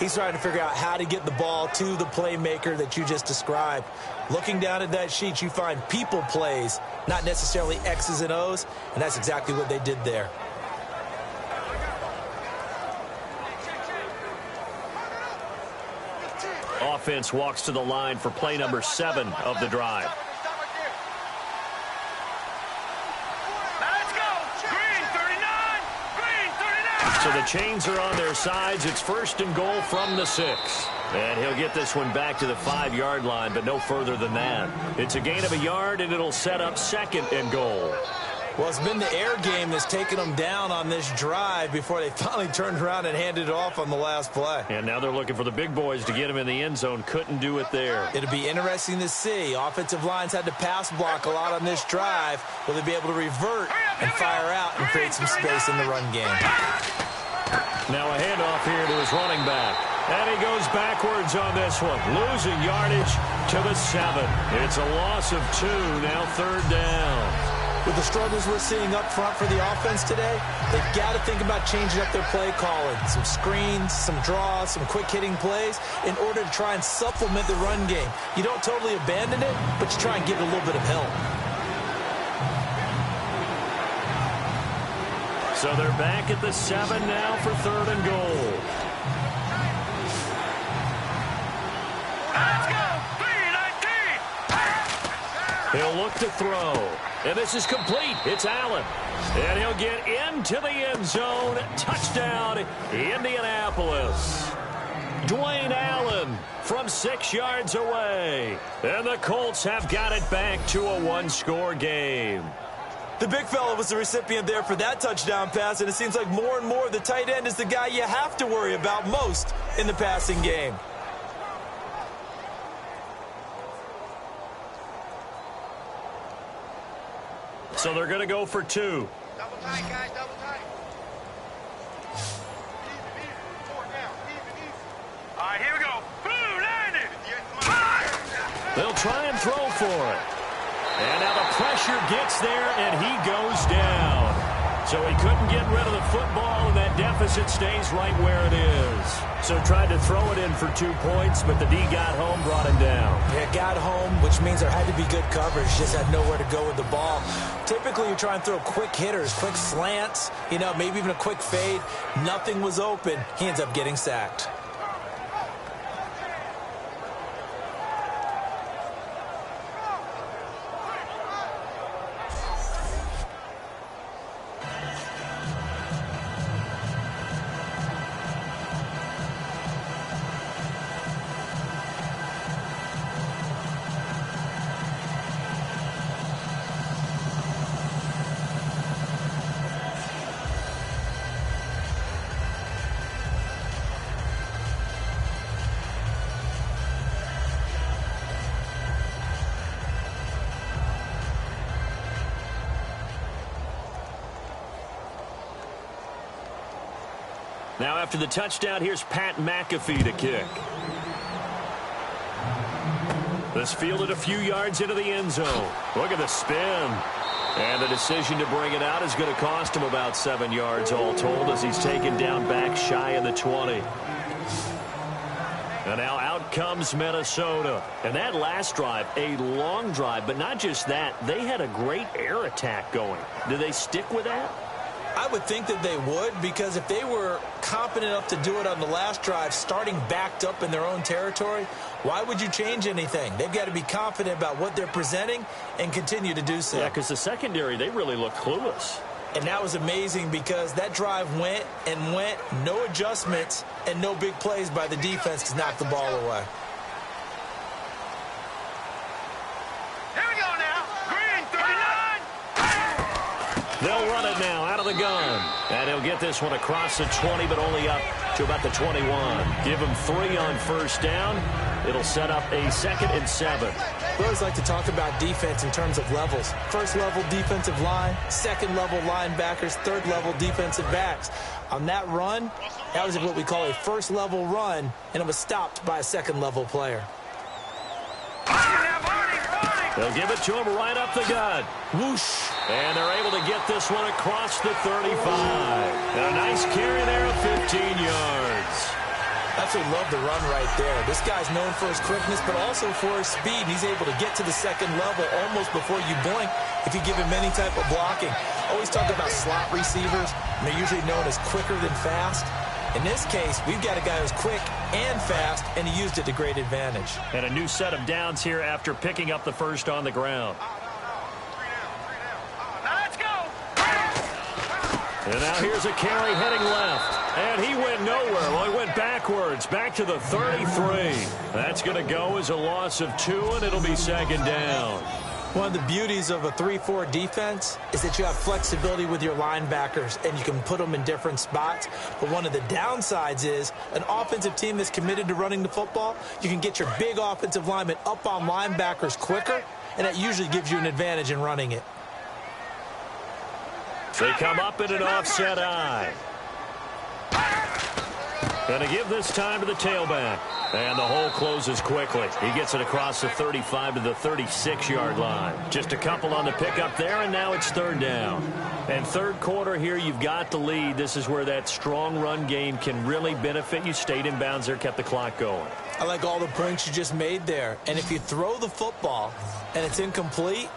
He's trying to figure out how to get the ball to the playmaker that you just described. Looking down at that sheet, you find people plays, not necessarily X's and O's, and that's exactly what they did there. Offense walks to the line for play number 7 of the drive. So the chains are on their sides. It's 1st and goal from the 6. And he'll get this one back to the 5-yard line, but no further than that. It's a gain of a yard, and it'll set up 2nd and goal. Well, it's been the air game that's taken them down on this drive before they finally turned around and handed it off on the last play. And now they're looking for the big boys to get him in the end zone. Couldn't do it there. It'll be interesting to see. Offensive lines had to pass block a lot on this drive. Will they be able to revert and fire out and create some space in the run game? Now a handoff here to his running back. And he goes backwards on this one, losing yardage to the 7. It's a loss of 2, now 3rd down. With the struggles we're seeing up front for the offense today, they've got to think about changing up their play calling. Some screens, some draws, some quick-hitting plays in order to try and supplement the run game. You don't totally abandon it, but you try and give it a little bit of help. So they're back at the 7 now for 3rd and goal. Let's go! 3-19! He'll look to throw. And this is complete. It's Allen. And he'll get into the end zone. Touchdown, Indianapolis. Dwayne Allen from 6 yards away. And the Colts have got it back to a 1-score game. The big fella was the recipient there for that touchdown pass, and it seems like more and more the tight end is the guy you have to worry about most in the passing game. So they're going to go for 2. Double tight, guys, double tight. Even. 4th down, even. All right, here we go. Boom, landed. They'll try and throw for it. And now the pressure gets there, and he goes down. So he couldn't get rid of the football, and that deficit stays right where it is. So tried to throw it in for 2 points, but the D got home, brought him down. Yeah, got home, which means there had to be good coverage. Just had nowhere to go with the ball. Typically, you try and throw quick hitters, quick slants, maybe even a quick fade. Nothing was open. He ends up getting sacked. Now after the touchdown, here's Pat McAfee to kick. This fielded a few yards into the end zone. Look at the spin. And the decision to bring it out is going to cost him about 7 yards all told as he's taken down back shy of the 20. And now out comes Minnesota. And that last drive, a long drive, but not just that. They had a great air attack going. Do they stick with that? I would think that they would, because if they were competent enough to do it on the last drive, starting backed up in their own territory, why would you change anything? They've got to be confident about what they're presenting and continue to do so. Yeah, because the secondary, they really look clueless. And that was amazing because that drive went and went, no adjustments, and no big plays by the defense to knock the ball away. Here we go now. Green, 39. They'll run it now out of the gun. And he'll get this one across the 20, but only up to about the 21. Give him 3 on first down. It'll set up a 2nd and 7. We always like to talk about defense in terms of levels. First level defensive line, second level linebackers, third level defensive backs. On that run, that was what we call a first level run, and it was stopped by a second level player. They'll give it to him right up the gut. Whoosh. And they're able to get this one across the 35. And a nice carry there of 15 yards. Absolutely love the run right there. This guy's known for his quickness, but also for his speed. He's able to get to the second level almost before you blink if you give him any type of blocking. Always talk about slot receivers. They're usually known as quicker than fast. In this case, we've got a guy who's quick and fast, and he used it to great advantage. And a new set of downs here after picking up the first on the ground. Let's go. And now here's a carry heading left. And he went nowhere. Well, he went backwards, back to the 33. That's going to go as a loss of 2, and it'll be 2nd down. One of the beauties of a 3-4 defense is that you have flexibility with your linebackers, and you can put them in different spots. But one of the downsides is an offensive team that's committed to running the football, you can get your big offensive linemen up on linebackers quicker, and that usually gives you an advantage in running it. They come up in an offset eye. And to give this time to the tailback. And the hole closes quickly. He gets it across the 35 to the 36-yard line. Just a couple on the pickup there, and now it's third down. And third quarter here, you've got the lead. This is where that strong run game can really benefit you. Stayed in bounds there, kept the clock going. I like all the points you just made there. And if you throw the football and it's incomplete,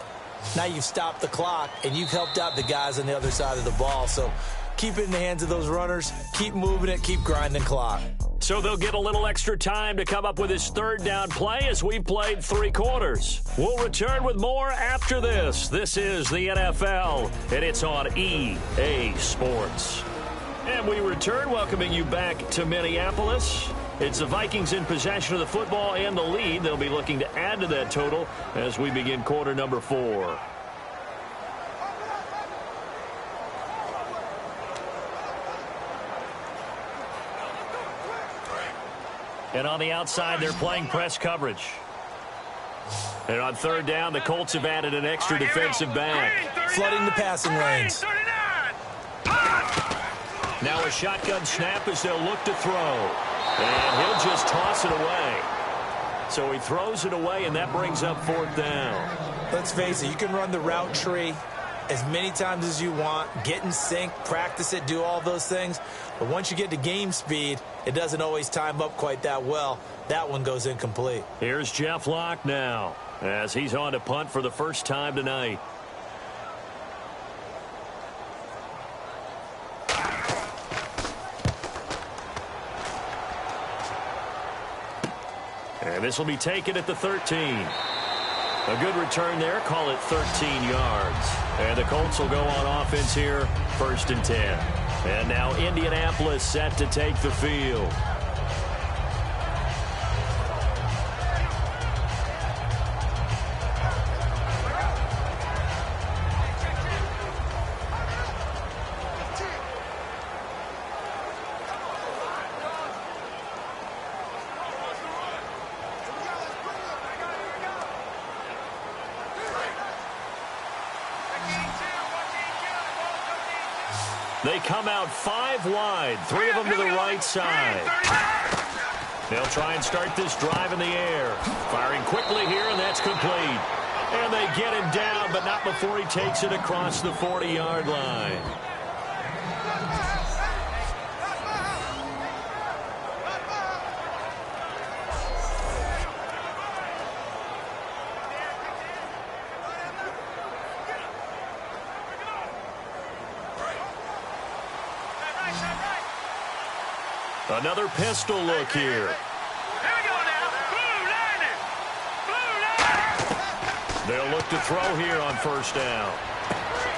now you've stopped the clock and you've helped out the guys on the other side of the ball. So keep it in the hands of those runners. Keep moving it. Keep grinding clock. So they'll get a little extra time to come up with his third down play as we've played 3 quarters. We'll return with more after this. This is the NFL, and it's on EA Sports. And we return, welcoming you back to Minneapolis. It's the Vikings in possession of the football and the lead. They'll be looking to add to that total as we begin quarter number 4. And on the outside, they're playing press coverage. And on third down, the Colts have added an extra defensive back. Flooding the passing lanes. Now a shotgun snap as they'll look to throw. And he'll just toss it away. So he throws it away, and that brings up fourth down. Let's face it, you can run the route tree as many times as you want, get in sync, practice it, do all those things. But once you get to game speed, it doesn't always time up quite that well. That one goes incomplete. Here's Jeff Locke now as he's on to punt for the first time tonight. And this will be taken at the 13. A good return there. Call it 13 yards. And the Colts will go on offense here, 1st and 10. And now Indianapolis set to take the field. They come out 5 wide, 3 of them to the right side. They'll try and start this drive in the air. Firing quickly here, and that's complete. And they get him down, but not before he takes it across the 40-yard line. Another pistol look here. Here we go now. Blue line. They'll look to throw here on first down.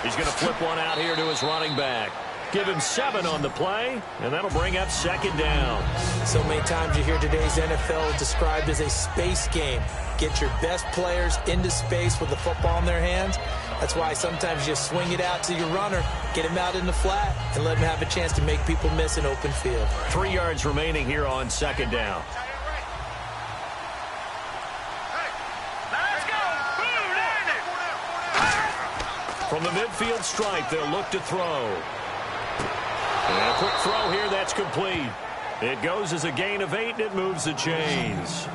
He's going to flip one out here to his running back. Give him 7 on the play, and that'll bring up 2nd down. So many times you hear today's NFL described as a space game. Get your best players into space with the football in their hands. That's why sometimes you swing it out to your runner, get him out in the flat, and let him have a chance to make people miss an open field. 3 yards remaining here on 2nd down. Let's go. Blue line. From the midfield stripe, they'll look to throw. And a quick throw here, that's complete. It goes as a gain of 8, and it moves the chains.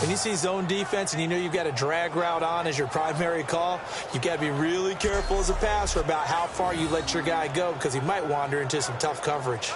When you see zone defense and you know you've got a drag route on as your primary call, you've got to be really careful as a passer about how far you let your guy go because he might wander into some tough coverage.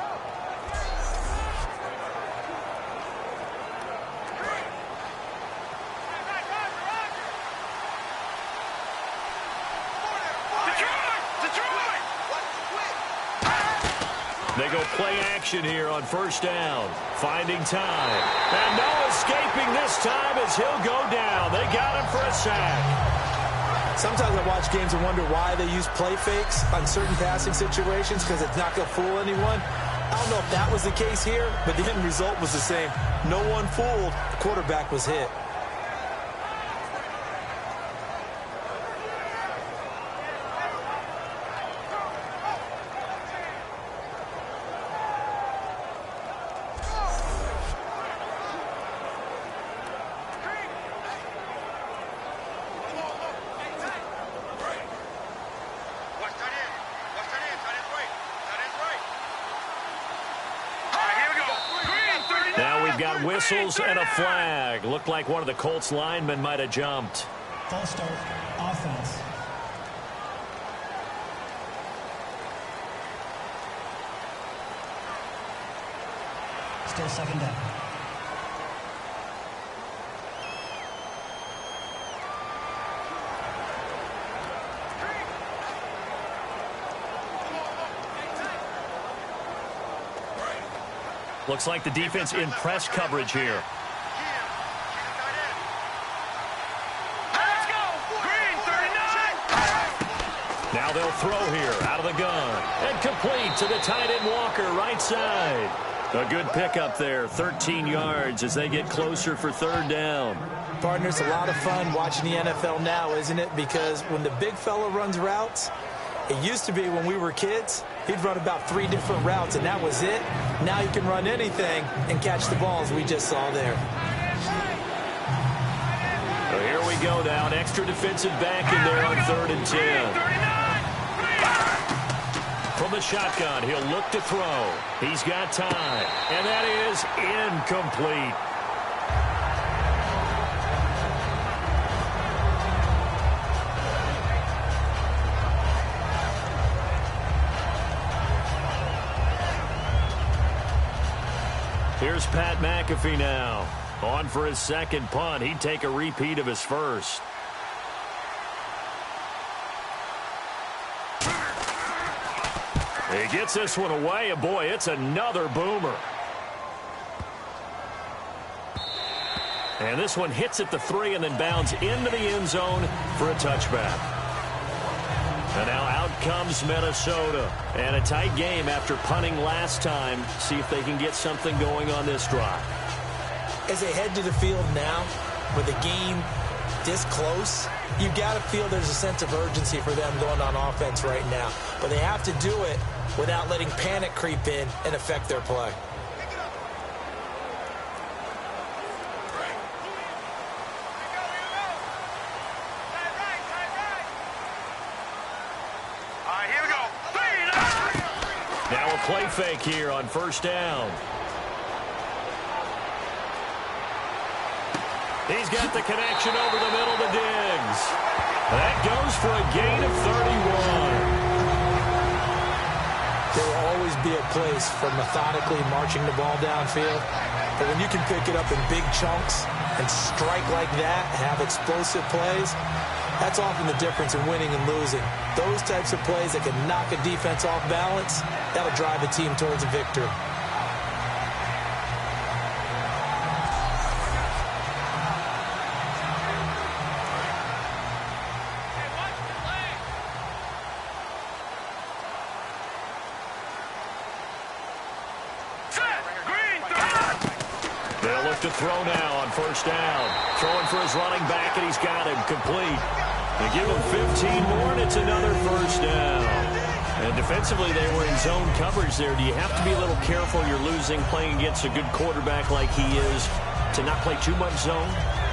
They go play action here on first down. Finding time. And no escaping this time as he'll go down. They got him for a sack. Sometimes I watch games and wonder why they use play fakes on certain passing situations because it's not going to fool anyone. I don't know if that was the case here, but the end result was the same. No one fooled. The quarterback was hit. whistles and a flag. Looked like one of the Colts linemen might have jumped. False start, offense. Still second down. Looks like the defense in press coverage here. Let's go! Green 39! Now they'll throw here out of the gun. And complete to the tight end Walker, right side. A good pickup there, 13 yards as they get closer for third down. Partner, it's a lot of fun watching the NFL now, isn't it? Because when the big fella runs routes, it used to be when we were kids, he'd run about 3 different routes, and that was it. Now he can run anything and catch the balls we just saw there. So here we go now, an extra defensive back in there on 3rd and 10. From the shotgun, he'll look to throw. He's got time, and that is incomplete. Here's Pat McAfee now. On for his second punt. He'd take a repeat of his first. He gets this one away, and boy, it's another boomer. And this one hits at the 3 and then bounds into the end zone for a touchback. And now out comes Minnesota. And a tight game after punting last time. See if they can get something going on this drive. As they head to the field now, with the game this close, you got to feel there's a sense of urgency for them going on offense right now. But they have to do it without letting panic creep in and affect their play. Here we go. Now a play fake here on first down. He's got the connection over the middle to Diggs. That goes for a gain of 31. There will always be a place for methodically marching the ball downfield. But when you can pick it up in big chunks and strike like that, have explosive plays, that's often the difference in winning and losing. Those types of plays that can knock a defense off balance, that'll drive a team towards a victory. They'll look to throw now on first down. Throwing for his running back, and he's got him complete. They give him 15 more, and it's another first down. And defensively, they were in zone coverage there. Do you have to be a little careful? You're losing playing against a good quarterback like he is to not play too much zone?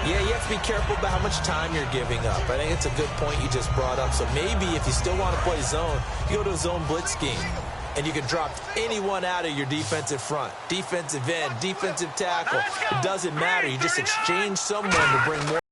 Yeah, you have to be careful about how much time you're giving up. I think it's a good point you just brought up. So maybe if you still want to play zone, you go to a zone blitz scheme. And you can drop anyone out of your defensive front. Defensive end, defensive tackle. It doesn't matter. You just exchange someone to bring more.